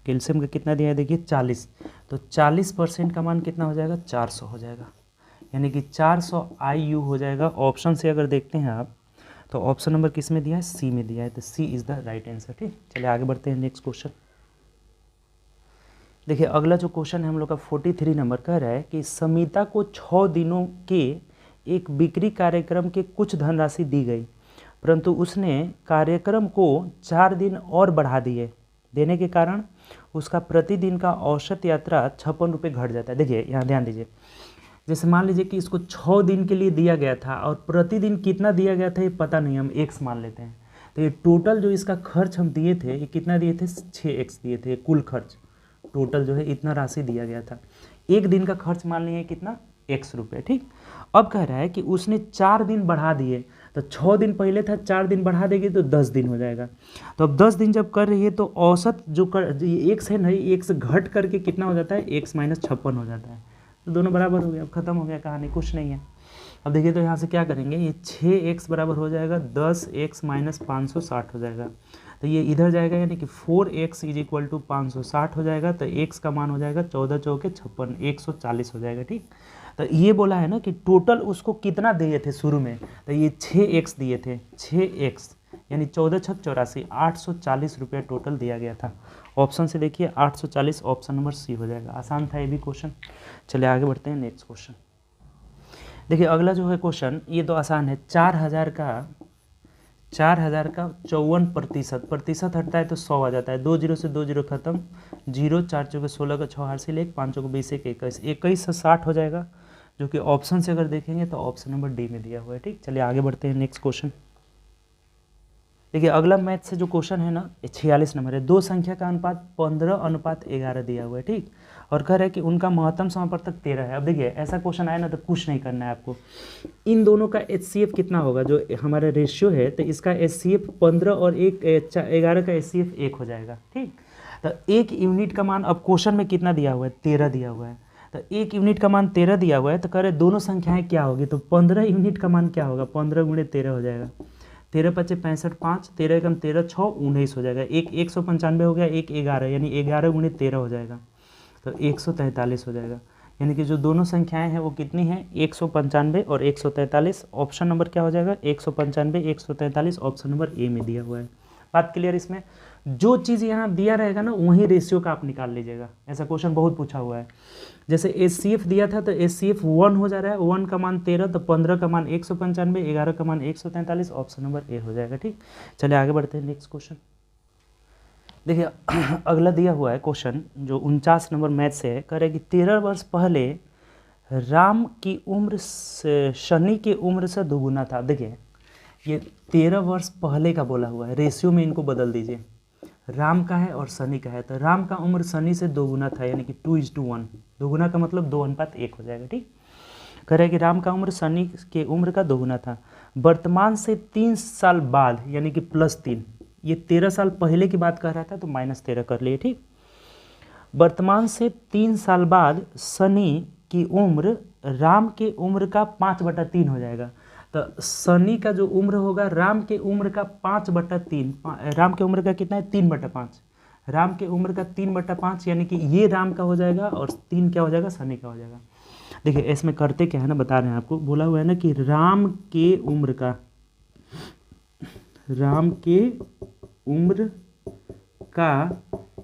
कैल्शियम का कितना दिया है देखिए 40, तो 40% का मान कितना हो जाएगा, 400 हो जाएगा, यानी कि 400 IU हो जाएगा। ऑप्शन से अगर देखते हैं आप तो ऑप्शन नंबर किस में दिया है, सी में दिया है, तो सी इज़ द राइट आंसर, ठीक। चलिए आगे बढ़ते हैं, नेक्स्ट क्वेश्चन। देखिए अगला जो क्वेश्चन है हम लोग का 43 नंबर कह रहा है कि समिता को 6 दिनों के एक बिक्री कार्यक्रम के कुछ धनराशि दी गई, परंतु उसने कार्यक्रम को 4 दिन और बढ़ा दिए। देने के कारण उसका प्रतिदिन का औसत यात्रा 56 रुपये घट जाता है। देखिए यहाँ ध्यान दीजिए, जैसे मान लीजिए कि इसको 6 दिन के लिए दिया गया था और प्रतिदिन कितना दिया गया था ये पता नहीं, हम x मान लेते हैं। तो ये टोटल जो इसका खर्च हम दिए थे ये कितना दिए थे, 6x दिए थे। कुल खर्च टोटल जो है इतना राशि दिया गया था। एक दिन का खर्च मान लिए कितना, x रुपये। ठीक, अब कह रहा है कि उसने 4 दिन बढ़ा दिए, तो 6 दिन पहले था, 4 दिन बढ़ा देगी तो 10 दिन हो जाएगा। तो अब 10 दिन जब कर रही है तो औसत जो x है नहीं, x घट करके कितना हो जाता है, x माइनस 56 हो जाता है। तो दोनों बराबर हो गया, अब खत्म हो गया कहानी, कुछ नहीं है। अब देखिए तो यहाँ से क्या करेंगे, ये 6x बराबर हो जाएगा 10x माइनस 560 हो जाएगा। तो ये इधर जाएगा यानी कि 4x इज इक्वल टू 560 हो जाएगा। तो x का मान हो जाएगा 14 चौके 56, 140 हो जाएगा। ठीक, तो ये बोला है ना कि टोटल उसको कितना दिए थे शुरू में, तो ये 6x दिए थे, 6x यानी 14 छक 84, 840 रुपये टोटल दिया गया था। ऑप्शन से देखिए 840, ऑप्शन नंबर सी हो जाएगा। आसान था ये भी क्वेश्चन। चलिए आगे बढ़ते हैं नेक्स्ट क्वेश्चन। देखिए अगला जो है क्वेश्चन ये तो आसान है। 4000 का 54% हटता है तो 100 आ जाता है। 2 जीरो से 2 जीरो खत्म, 0 4 चौके 16 का 6 हासिल 1, 5 चौके 20 1 21, 21 से 60 हो जाएगा, जो कि ऑप्शन से अगर देखेंगे तो ऑप्शन नंबर डी में दिया हुआ है। ठीक, चलिए आगे बढ़ते हैं नेक्स्ट क्वेश्चन। देखिए अगला मैथ से जो क्वेश्चन है ना, 46 नंबर है। दो संख्या का अनुपात 15:11 दिया हुआ है। ठीक, और कह रहा है कि उनका महत्तम समापवर्तक 13 है। अब देखिए ऐसा क्वेश्चन आया ना तो कुछ नहीं करना है आपको, इन दोनों का HCF कितना होगा, जो हमारा रेशियो है, तो इसका HCF 15 और 11 का HCF 1 हो जाएगा। ठीक, तो 1 यूनिट का मान अब क्वेश्चन में कितना दिया हुआ है, 13 दिया हुआ है। तो 1 यूनिट का मान 13 दिया हुआ है, तो कह रहे दोनों संख्याएं क्या होगी, तो 15 यूनिट का मान क्या होगा, 15 गुणे 13 हो जाएगा। 13 × 5 = 65, 5 13 × 13 6 19 हो जाएगा। एक 195 हो गया, एक 11 यानी 11 गुणे 13 हो जाएगा, तो 143 हो जाएगा। यानी कि जो दोनों संख्याएं हैं वो कितनी हैं, 195 और 143। ऑप्शन नंबर क्या हो जाएगा, 195 143, ऑप्शन नंबर ए में दिया हुआ है। बात क्लियर। इसमें जो चीज़ यहाँ दिया रहेगा ना वही रेशियो का आप निकाल लीजिएगा। ऐसा क्वेश्चन बहुत पूछा हुआ है। जैसे HCF दिया था तो HCF 1 हो जा रहा है, 1 का मान 13, तो 15 का मान 195, 11 का मान 143, ऑप्शन नंबर ए हो जाएगा। ठीक, चलिए आगे बढ़ते हैं नेक्स्ट क्वेश्चन। देखिए अगला दिया हुआ है क्वेश्चन जो 49 नंबर मैथ से है। कह रहे कि 13 वर्ष पहले राम की उम्र शनि की उम्र से दोगुना था। देखिए ये 13 वर्ष पहले का बोला हुआ है, रेशियो में इनको बदल दीजिए। राम का है और शनि का है, तो राम का उम्र शनि से दोगुना था यानी कि 2:1। दोगुना का मतलब 2:1 हो जाएगा। ठीक, कह रहे कि राम का उम्र शनि के उम्र का दोगुना था। वर्तमान से 3 साल बाद यानी कि +3, ये 13 साल पहले की बात कर रहा था तो -13 कर लिए। ठीक, वर्तमान से 3 साल बाद शनि की उम्र राम के उम्र का 5/3 हो जाएगा। तो शनि का जो उम्र होगा राम के उम्र का 5/3, राम के उम्र का कितना है 3/5, राम के उम्र का 3/5 यानी कि ये राम का हो जाएगा और 3 क्या हो जाएगा, शनि का हो जाएगा। देखिए इसमें करते क्या है ना, बता रहे हैं आपको। बोला हुआ है ना कि राम के उम्र का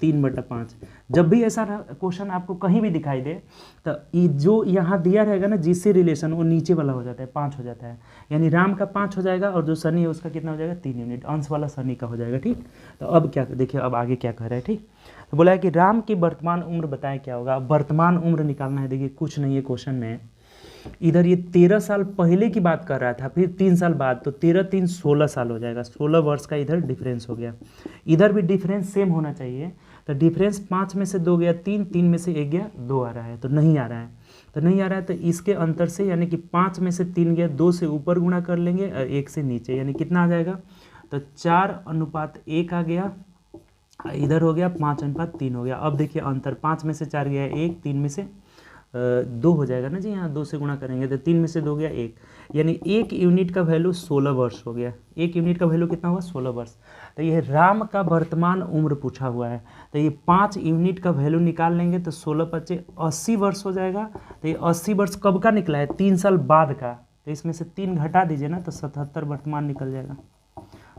3/5। जब भी ऐसा क्वेश्चन आपको कहीं भी दिखाई दे तो ये जो यहाँ दिया रहेगा ना जिससे रिलेशन, वो नीचे वाला हो जाता है, 5 हो जाता है। यानी राम का 5 हो जाएगा और जो शनि है उसका कितना हो जाएगा, 3 यूनिट, अंश वाला शनि का हो जाएगा। ठीक, तो अब क्या देखिए, अब आगे क्या कह रहा है। ठीक, तो बोला है कि राम की वर्तमान उम्र बताएं क्या होगा। अब वर्तमान उम्र निकालना है। देखिए कुछ नहीं है क्वेश्चन में, इधर ये 13 साल पहले की बात कर रहा था, फिर 3 साल बाद, तो 13 3 16 साल हो जाएगा। 16 वर्ष का इधर डिफरेंस हो गया। इधर भी डिफरेंस सेम होना चाहिए, तो डिफरेंस 5 में से 2 गया 3, 3 में से 1 गया 2 आ रहा है, तो नहीं आ रहा है। तो नहीं आ रहा है तो इसके अंतर से यानी कि 5 में से 3 गया, 2 से ऊपर गुणा कर लेंगे और 1 से नीचे, यानी कितना आ जाएगा, तो 4:1 आ गया। इधर हो गया 5:3 हो गया। अब देखिए अंतर, 5 में से 4 गया 1, 3 में से 2 हो जाएगा ना जी, यहाँ 2 से गुणा करेंगे तो 3 में से 2 गया 1, यानी 1 यूनिट का वैल्यू 16 वर्ष हो गया। 1 यूनिट का वैल्यू कितना हुआ, 16 वर्ष। तो ये राम का वर्तमान उम्र पूछा हुआ है, तो ये 5 यूनिट का वैल्यू निकाल लेंगे तो 16 × 5 = 80 वर्ष हो जाएगा। तो ये 80 वर्ष कब का निकला है, 3 साल बाद का, तो इसमें से 3 घटा दीजिए ना तो 77 वर्तमान निकल जाएगा।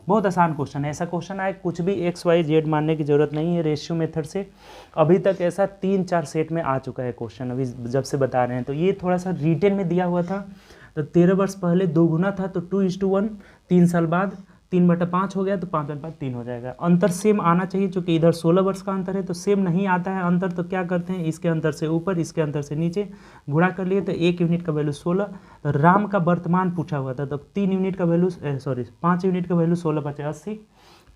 बहुत आसान क्वेश्चन है। ऐसा क्वेश्चन आए कुछ भी एक्स वाई जेड मानने की जरूरत नहीं है। रेशियो मेथड से अभी तक ऐसा 3-4 सेट में आ चुका है क्वेश्चन, अभी जब से बता रहे हैं। तो ये थोड़ा सा रिटेन में दिया हुआ था, तो 13 वर्ष पहले 2 गुना था, तो 2:1, 3 साल बाद 3/5 हो गया, तो 5/3 हो जाएगा। अंतर सेम आना चाहिए, चूंकि इधर 16 वर्ष का अंतर है, तो सेम नहीं आता है अंतर, तो क्या करते हैं, इसके अंतर से ऊपर इसके अंतर से नीचे गुणा कर लिए, तो 1 यूनिट का वैल्यू 16। तो राम का वर्तमान पूछा हुआ था, तब 3 यूनिट का वैल्यू 5 यूनिट का वैल्यू 16/80।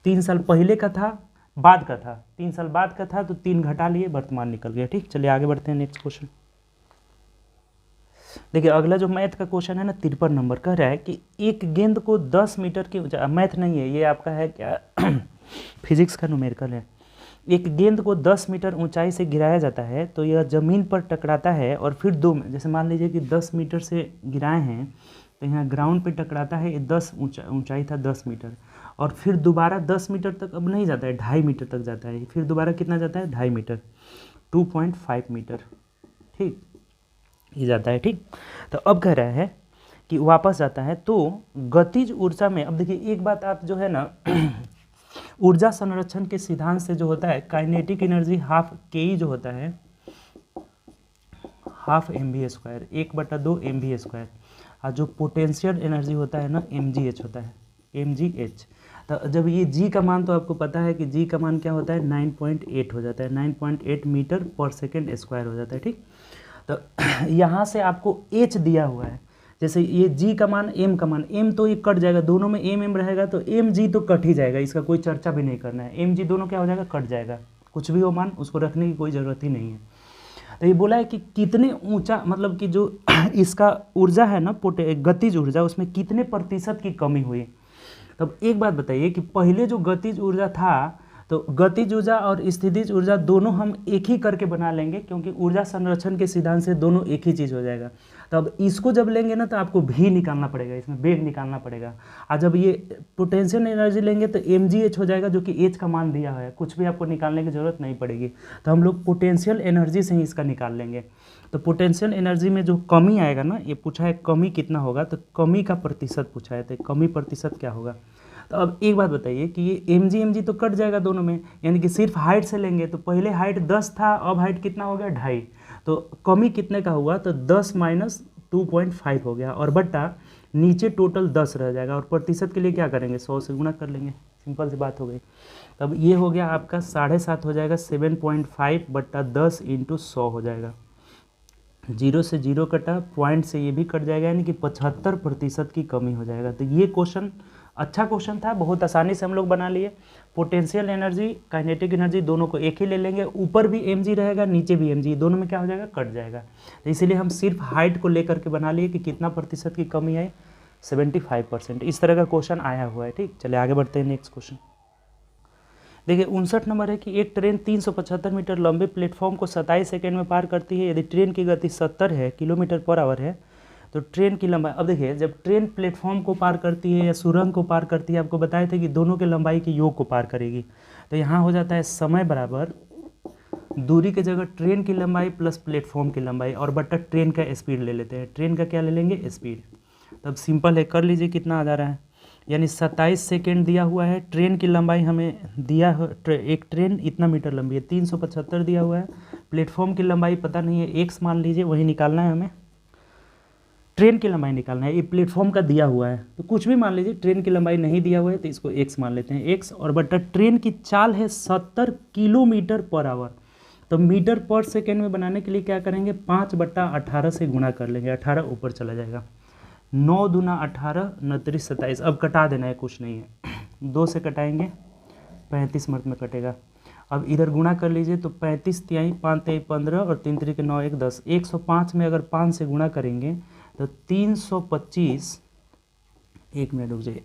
3 साल पहले का था, बाद का था, 3 साल बाद का था, तो 3 घटा लिए, वर्तमान निकल गया। ठीक, चलिए आगे बढ़ते हैं। नेक्स्ट क्वेश्चन देखिए, अगला जो मैथ का क्वेश्चन है ना, 53 नंबर, कह रहा है कि एक गेंद को 10 मीटर की ऊंचाई, मैथ नहीं है ये, आपका है क्या फिजिक्स का न्यूमेरिकल है। एक गेंद को 10 मीटर ऊंचाई से गिराया जाता है, तो यह जमीन पर टकराता है और फिर जैसे मान लीजिए कि 10 मीटर से गिराए हैं, तो यहाँ ग्राउंड पे टकराता है, ये 10 ऊंचाई था 10 मीटर, और फिर दोबारा 10 मीटर तक अब नहीं जाता है, 2.5 मीटर तक जाता है, फिर दोबारा कितना जाता है, 2.5 मीटर, 2.5 मीटर, ठीक, ये जाता है। ठीक, तो अब कह रहा है कि वापस जाता है, तो गतिज ऊर्जा में, अब देखिए एक बात आप जो है ना ऊर्जा संरक्षण के सिद्धांत से जो होता है, काइनेटिक एनर्जी हाफ के जो होता है, हाफ mv², 1/2 mv², और जो पोटेंशियल एनर्जी होता है ना, mgh होता है, mgh। तो जब ये g का मान, तो आपको पता है कि g का मान क्या होता है, 9.8 हो जाता है, 9.8 मीटर पर सेकेंड स्क्वायर हो जाता है। ठीक, तो यहाँ से आपको h दिया हुआ है, जैसे ये g का मान, m का मान, m तो ये कट जाएगा, दोनों में m रहेगा, तो mg तो कट ही जाएगा, इसका कोई चर्चा भी नहीं करना है, mg दोनों क्या हो जाएगा, कट जाएगा, कुछ भी हो मान, उसको रखने की कोई ज़रूरत ही नहीं है। तो ये बोला है कि कितने ऊंचा, मतलब कि जो इसका ऊर्जा है ना, गतिज ऊर्जा, उसमें कितने प्रतिशत की कमी हुई। तब एक बात बताइए कि पहले जो गतिज ऊर्जा था, तो गतिज ऊर्जा और स्थितिज ऊर्जा दोनों हम एक ही करके बना लेंगे, क्योंकि ऊर्जा संरक्षण के सिद्धांत से दोनों एक ही चीज़ हो जाएगा। तो अब इसको जब लेंगे ना, तो आपको भी निकालना पड़ेगा, इसमें वेग निकालना पड़ेगा, और जब ये पोटेंशियल एनर्जी लेंगे तो mgh हो जाएगा, जो कि h का मान दिया है, कुछ भी आपको निकालने की जरूरत नहीं पड़ेगी। तो हम लोग पोटेंशियल एनर्जी से ही इसका निकाल लेंगे। तो पोटेंशियल एनर्जी में जो कमी आएगा ना, ये पूछा है कमी कितना होगा, तो कमी का प्रतिशत पूछा है, तो कमी प्रतिशत क्या होगा। तो अब एक बात बताइए कि ये mg तो कट जाएगा दोनों में, यानी कि सिर्फ हाइट से लेंगे, तो पहले हाइट 10 था, अब हाइट कितना हो गया, 2.5, तो कमी कितने का हुआ, तो 10 - 2.5 हो गया, और बट्टा नीचे टोटल 10 रह जाएगा, और प्रतिशत के लिए क्या करेंगे, 100 से गुणा कर लेंगे, सिंपल सी बात हो गई। तब ये हो गया आपका 7.5 हो जाएगा, 7.5/10 × 100 हो जाएगा, 0 से 0 कटा, पॉइंट से ये भी कट जाएगा, यानी कि 75% की कमी हो जाएगा। तो ये क्वेश्चन अच्छा क्वेश्चन था, बहुत आसानी से हम लोग बना लिए। पोटेंशियल एनर्जी, काइनेटिक एनर्जी दोनों को एक ही ले लेंगे, ऊपर भी mg रहेगा, नीचे भी mg, दोनों में क्या हो जाएगा, कट जाएगा। तो इसीलिए हम सिर्फ हाइट को लेकर के बना लिए कि कितना प्रतिशत की कमी आई, 75%। इस तरह का क्वेश्चन आया हुआ है। ठीक, चलिए आगे बढ़ते हैं। नेक्स्ट क्वेश्चन देखिए, 59 नंबर है कि एक ट्रेन 375 मीटर लंबे प्लेटफॉर्म को 27 सेकेंड में पार करती है। यदि ट्रेन की गति 70 किलोमीटर/आवर है, तो ट्रेन की लंबाई, अब देखिए जब ट्रेन प्लेटफॉर्म को पार करती है या सुरंग को पार करती है, आपको बताए थे कि दोनों के लंबाई के योग को पार करेगी। तो यहाँ हो जाता है समय बराबर दूरी की जगह ट्रेन की लंबाई प्लस प्लेटफॉर्म की लंबाई, और बट्टा ट्रेन का स्पीड ले लेते हैं। ट्रेन का क्या ले लेंगे, स्पीड। तब सिंपल है, कर लीजिए कितना आ जा रहा है, यानी 27 सेकेंड दिया हुआ है। ट्रेन की लंबाई हमें दिया है, एक ट्रेन इतना मीटर लंबी है, 375 दिया हुआ है। प्लेटफॉर्म की लंबाई पता नहीं है, x मान लीजिए, वही निकालना है हमें। ट्रेन की लंबाई निकालना है, ये प्लेटफॉर्म का दिया हुआ है, तो कुछ भी मान लीजिए। ट्रेन की लंबाई नहीं दिया हुआ है, तो इसको x मान लेते हैं, x, और बट्टा ट्रेन की चाल है 70 किलोमीटर/आवर। तो मीटर पर सेकेंड में बनाने के लिए क्या करेंगे, 5/18 से गुणा कर लेंगे, 18 ऊपर चला जाएगा, 9 दूना 18, 29 27। अब कटा देना है, कुछ नहीं है, 2 से कटाएंगे, 35 मिनट में कटेगा। अब इधर गुणा कर लीजिए, तो 35 तिहाई 5 तिहाई 15 और 3 3 के 9 1 10, 105 में अगर 5 से गुणा करेंगे तो 325, 1 मिनट रुक जाइए,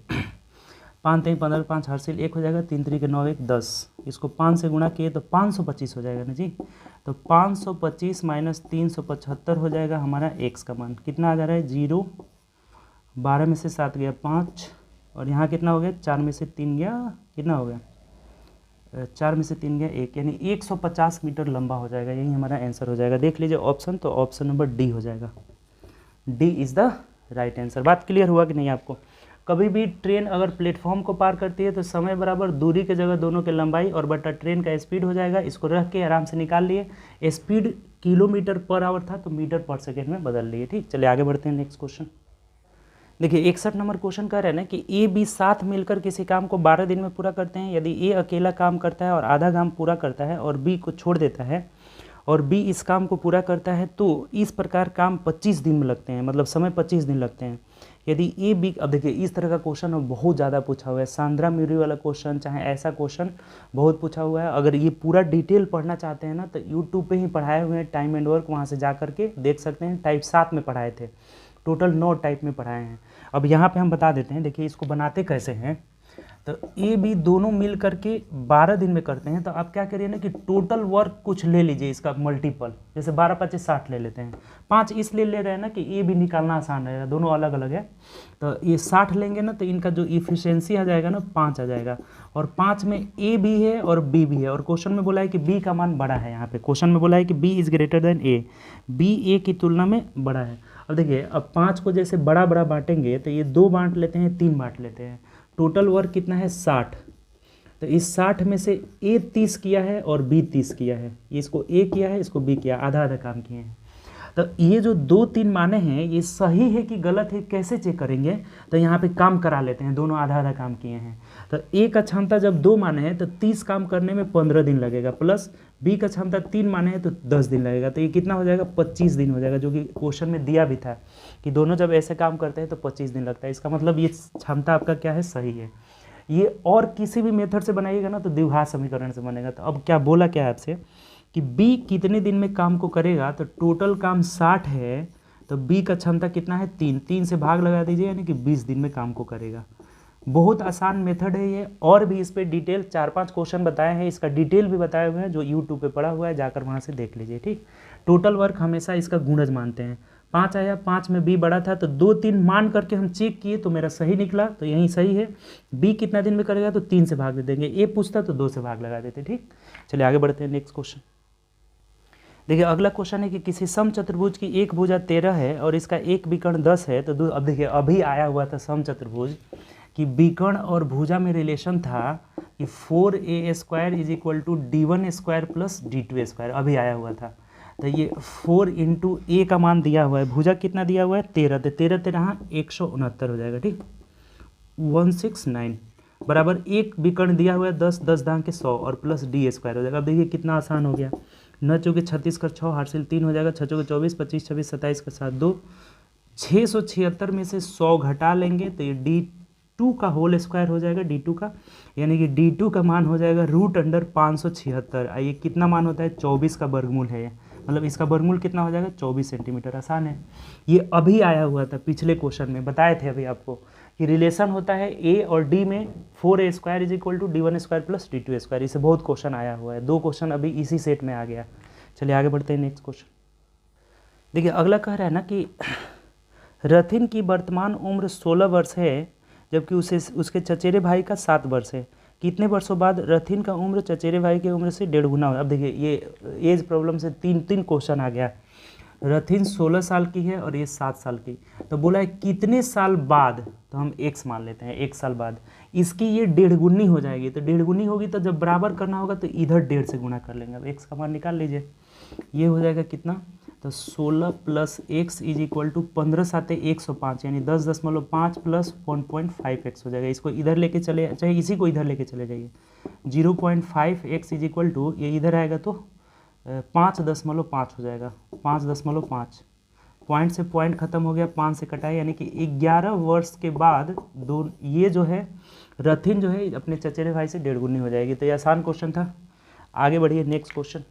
5 तिहाई 15, 5 हासिल 1 हो जाएगा, 3 3 के 9 1 10, इसको 5 से गुणा किए तो 525 हो जाएगा ना जी। तो 525 - 375 हो जाएगा हमारा x का मान। कितना आ जा रहा है, 0, 12 में से 7 गया 5, और यहाँ कितना हो गया, 4 में से 3 गया, कितना हो गया, 4 में से 3 गया 1, यानी 150 मीटर लंबा हो जाएगा। यही हमारा आंसर हो जाएगा। देख लीजिए ऑप्शन, तो ऑप्शन नंबर डी हो जाएगा, D is the right answer. बात क्लियर हुआ कि नहीं आपको। कभी भी ट्रेन अगर प्लेटफॉर्म को पार करती है तो समय बराबर दूरी के जगह दोनों के लंबाई और बटा ट्रेन का स्पीड हो जाएगा। इसको रख के आराम से निकाल लिए। स्पीड किलोमीटर पर आवर था तो मीटर पर सेकेंड में बदल लिए। ठीक, चलिए आगे बढ़ते हैं नेक्स्ट क्वेश्चन। देखिए 61 नंबर क्वेश्चन कह रहे हैं ना कि ए बी साथ मिलकर किसी काम को 12 दिन में पूरा करते हैं। यदि ए अकेला काम करता है और आधा काम पूरा करता है और बी को छोड़ देता है और बी इस काम को पूरा करता है तो इस प्रकार काम 25 दिन में लगते हैं, मतलब समय 25 दिन लगते हैं। यदि ए बी, अब देखिए इस तरह का क्वेश्चन बहुत ज़्यादा पूछा हुआ है, सांद्रा म्यूरी वाला क्वेश्चन, चाहे ऐसा क्वेश्चन बहुत पूछा हुआ है। अगर ये पूरा डिटेल पढ़ना चाहते हैं ना तो यूट्यूब पे ही पढ़ाए हुए हैं, टाइम एंड वर्क, वहाँ से जा करके देख सकते हैं। टाइप 7 में पढ़ाए थे, टोटल 9 टाइप में पढ़ाए हैं। अब यहाँ पे हम बता देते हैं, देखिए इसको बनाते कैसे हैं। तो ए बी दोनों मिल करके 12 दिन में करते हैं। तो आप क्या करिए ना कि टोटल वर्क कुछ ले लीजिए, इसका मल्टीपल, जैसे 12 × 5 = 60 ले लेते हैं। 5 इसलिए ले रहे हैं ना कि ए बी निकालना आसान रहेगा, दोनों अलग अलग है। तो ये 60 लेंगे ना तो इनका जो इफिशियंसी आ जाएगा ना 5 आ जाएगा। और 5 में ए भी है और बी भी है, और क्वेश्चन में बोला है कि बी का मान बड़ा है। यहाँ पे क्वेश्चन में बोला है कि B is greater than A, B A की तुलना में बड़ा है। अब देखिए अब 5 को जैसे बड़ा बड़ा बांटेंगे तो ये 2 बांट लेते हैं, 3 बांट लेते हैं। टोटल वर्क कितना है 60। तो इस 60 में से ए 30 किया है और बी 30 किया है। इसको ए किया है, इसको बी किया, आधा आधा काम किए हैं। तो ये जो 2-3 माने हैं ये सही है कि गलत है कैसे चेक करेंगे? तो यहाँ पे काम करा लेते हैं, दोनों आधा आधा काम किए हैं। तो ए का क्षमता जब 2 माने हैं तो 30 काम करने में 15 दिन लगेगा, प्लस बी का क्षमता 3 माने हैं तो 10 दिन लगेगा। तो ये कितना हो जाएगा 25 दिन हो जाएगा, जो कि क्वेश्चन में दिया भी था कि दोनों जब ऐसे काम करते हैं तो 25 दिन लगता है। इसका मतलब ये क्षमता आपका क्या है, सही है। ये और किसी भी मेथड से बनाइएगा ना तो द्विघात समीकरण से बनेगा। तो अब क्या बोला क्या है आपसे कि बी कितने दिन में काम को करेगा? तो टोटल काम 60 है तो बी का क्षमता कितना है 3 से भाग लगा दीजिए, यानी कि 20 दिन में काम को करेगा। बहुत आसान मेथड है ये, और भी इस पे डिटेल 4-5 क्वेश्चन बताए हैं, इसका डिटेल भी बताए हुए हैं जो यूट्यूब पे पड़ा हुआ है, जाकर वहाँ से देख लीजिए। ठीक, टोटल वर्क हमेशा इसका गुणज मानते हैं। 5 आया, 5 में बी बड़ा था तो 2-3 मान करके हम चेक किए तो मेरा सही निकला, तो यही सही है। बी कितना दिन में करेगा तो 3 से भाग दे देंगे, ए पूछता तो 2 से भाग लगा देते। ठीक, चलिए आगे बढ़ते हैं नेक्स्ट क्वेश्चन। देखिए अगला क्वेश्चन है कि किसी समचतुर्भुज की एक भुजा 13 है और इसका एक विकर्ण 10 है। तो अब देखिए अभी आया हुआ था समचतुर्भुज कि विकर्ण और भुजा में रिलेशन था कि 4a² = d1² + d2², अभी आया हुआ था। तो ये 4 × a का मान दिया हुआ है, भुजा कितना दिया हुआ है 13, तो 13 169 हो जाएगा। ठीक, 169 बराबर एक विकर्ण दिया हुआ है 10, 10 दांग के 100 और प्लस d² हो जाएगा। अब देखिए कितना आसान हो गया, 9 × 36 = 6 हासिल 3 हो जाएगा, 6 × 24 25 26 27 का 7 2, 676 में से 100 घटा लेंगे तो ये d2 का होल स्क्वायर हो जाएगा, d2 का, यानी कि d2 का मान हो जाएगा √576। ये कितना मान होता है 24 का वर्गमूल है, मतलब इसका वर्गमूल कितना हो जाएगा 24 सेंटीमीटर। आसान है, ये अभी आया हुआ था पिछले क्वेश्चन में, बताए थे अभी आपको कि रिलेशन होता है ए और डी में 4a² = d1² + d2²। इससे बहुत क्वेश्चन आया हुआ है, 2 क्वेश्चन अभी इसी सेट में आ गया। चलिए आगे बढ़ते हैं नेक्स्ट क्वेश्चन। देखिए अगला कह रहा है ना कि रथिन की वर्तमान उम्र 16 वर्ष है जबकि उसके चचेरे भाई का 7 वर्ष है। कितने वर्षों बाद रथिन का उम्र चचेरे भाई की उम्र से 1.5 गुना हो? अब देखिए ये एज प्रॉब्लम से 3 क्वेश्चन आ गया। रथिन 16 साल की है और ये 7 साल की, तो बोला है कितने साल बाद, तो हम x मान लेते हैं, 1 साल बाद इसकी ये 1.5 गुनी हो जाएगी। तो 1.5 गुनी होगी तो जब बराबर करना होगा तो इधर 1.5 से गुना कर लेंगे। अब x का मान निकाल लीजिए, ये हो जाएगा कितना, तो 16 + x = 15 7 105, यानी 10.5 + 1.5x हो जाएगा। इसको इधर लेके चले, चाहे इसी को इधर लेके चले जाइए, 0.5x = ये इधर आएगा तो 5.5 हो जाएगा, 5.5 पॉइंट से पॉइंट खत्म हो गया, 5 से कटाए, यानी कि 11 वर्ष के बाद ये जो है रथिन जो है अपने चचेरे भाई से 1.5 गुनी हो जाएगी। तो ये आसान क्वेश्चन था। आगे बढ़िए नेक्स्ट क्वेश्चन।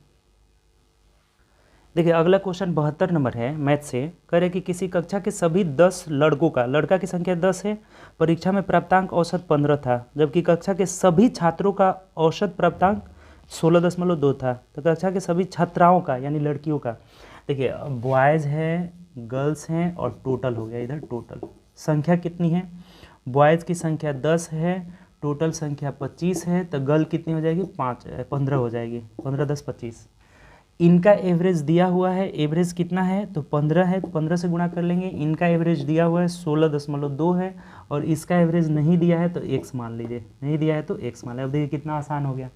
देखिए अगला क्वेश्चन 72 नंबर है, मैथ से। कह रहे कि किसी कक्षा के सभी 10 लड़कों का, लड़का की संख्या 10 है, परीक्षा में प्राप्तांक औसत 15 था, जबकि कक्षा के सभी छात्रों का औसत प्राप्तांक 16.2 था। तो कक्षा के सभी छात्राओं का यानी लड़कियों का, देखिए बॉयज़ है, गर्ल्स हैं और टोटल हो गया, इधर टोटल संख्या कितनी है, बॉयज़ की संख्या 10 है, टोटल संख्या 25 है, तो गर्ल कितनी हो जाएगी 15 हो जाएगी, 15 10 25। इनका एवरेज दिया हुआ है, एवरेज कितना है तो 15 है, तो 15 से गुणा कर लेंगे। इनका एवरेज दिया हुआ है 16.2 है और इसका एवरेज नहीं दिया है तो x मान लीजिए, नहीं दिया है तो x मान लीजिए। अब देखिए कितना आसान हो गया।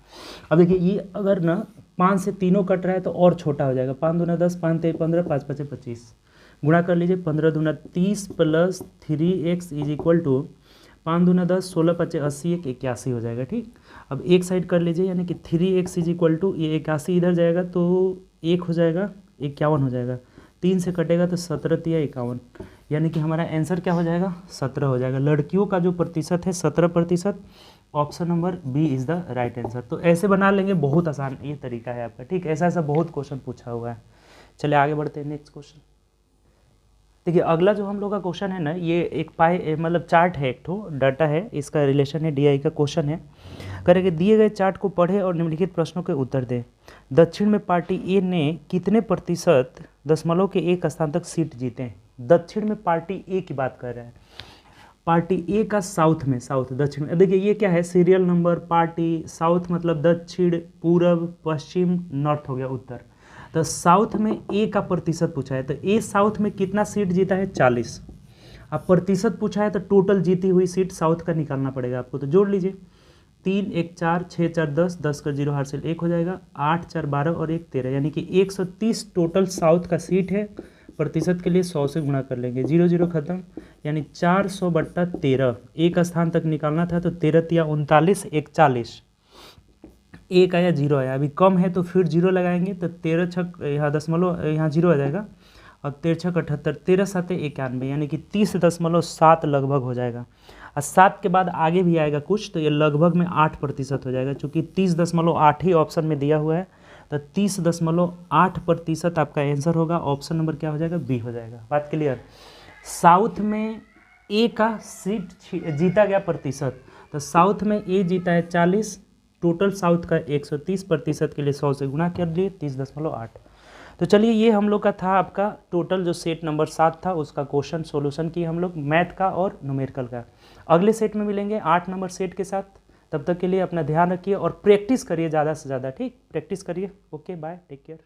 अब देखिए ये अगर ना 5 से तीनों कट रहा है तो और छोटा हो जाएगा, 5 दूना 10, 5 तेईस 15, 5 पचे 25, गुणा कर लीजिए, 15 दूना 30 plus 3x is equal to 5 दूना 10, 16 पचे 80, 81 हो जाएगा। ठीक, अब एक साइड कर लीजिए, यानी कि 3x इज इक्वल टू ये 81 इधर जाएगा तो 1 हो जाएगा, 51 हो जाएगा, 3 से कटेगा तो 17 तिया 51, यानी कि हमारा आंसर क्या हो जाएगा, 17 हो जाएगा। लड़कियों का जो प्रतिशत है 17%, option number B is the right answer. तो ऐसे बना लेंगे, बहुत आसान ये तरीका है आपका। ठीक, ऐसा ऐसा बहुत क्वेश्चन पूछा हुआ है। चलिए आगे बढ़ते हैं, नेक्स्ट क्वेश्चन। देखिए अगला जो हम लोग का क्वेश्चन है ना, ये एक मतलब चार्ट है, एक ठो डाटा है, इसका रिलेशन है DI का क्वेश्चन है। करेंगे दिए गए चार्ट को पढ़े और निम्नलिखित प्रश्नों के उत्तर दें। दक्षिण में पार्टी ए ने कितने प्रतिशत दशमलव के एक स्थान तक सीट जीते हैं। दक्षिण में पार्टी ए की बात कर रहे हैं, पार्टी ए का साउथ में, साउथ दक्षिण में। देखिए ये क्या है, सीरियल नंबर, पार्टी साउथ मतलब दक्षिण, पूरब, पश्चिम, नॉर्थ हो गया उत्तर। तो साउथ में ए का प्रतिशत पूछा है, तो ए साउथ में कितना सीट जीता है, 40। अब प्रतिशत पूछा है तो टोटल जीती हुई सीट साउथ का निकालना पड़ेगा आपको, तो जोड़ लीजिए, 3 1 4 6 4 10, 10 का 0 हासिल 1 हो जाएगा, 8 4 12 और 1 13, यानी कि 130 टोटल साउथ का सीट है। प्रतिशत के लिए 100 से गुणा कर लेंगे, 0 0 खत्म, यानी 400/13, एक स्थान तक निकालना था तो 13 तिया 39, 41, एक आया 0 आया, अभी कम है तो फिर 0 लगाएंगे तो 13 छक यहाँ दशमलव यहाँ 0 आ जाएगा, और 13 छक 78, 13 7 91, यानी कि 30.7 लगभग हो जाएगा। और 7 के बाद आगे भी आएगा कुछ, तो ये लगभग में 8% हो जाएगा, चूँकि 30.8 ही ऑप्शन में दिया हुआ है, तो 30.8% आपका आंसर होगा। ऑप्शन नंबर क्या हो जाएगा, बी हो जाएगा। बात क्लियर। साउथ में ए का सीट जीता गया प्रतिशत, तो साउथ में ए जीता है 40, टोटल साउथ का 130% के लिए 100 से गुणा कर लिए, 30.8। तो चलिए ये हम लोग का था आपका टोटल जो सेट नंबर 7 था, उसका क्वेश्चन सॉल्यूशन किए हम लोग, मैथ का और न्यूमेरिकल का। अगले सेट में मिलेंगे 8 नंबर सेट के साथ। तब तक के लिए अपना ध्यान रखिए और प्रैक्टिस करिए ज़्यादा से ज़्यादा। ठीक, प्रैक्टिस करिए। Okay, bye, take care.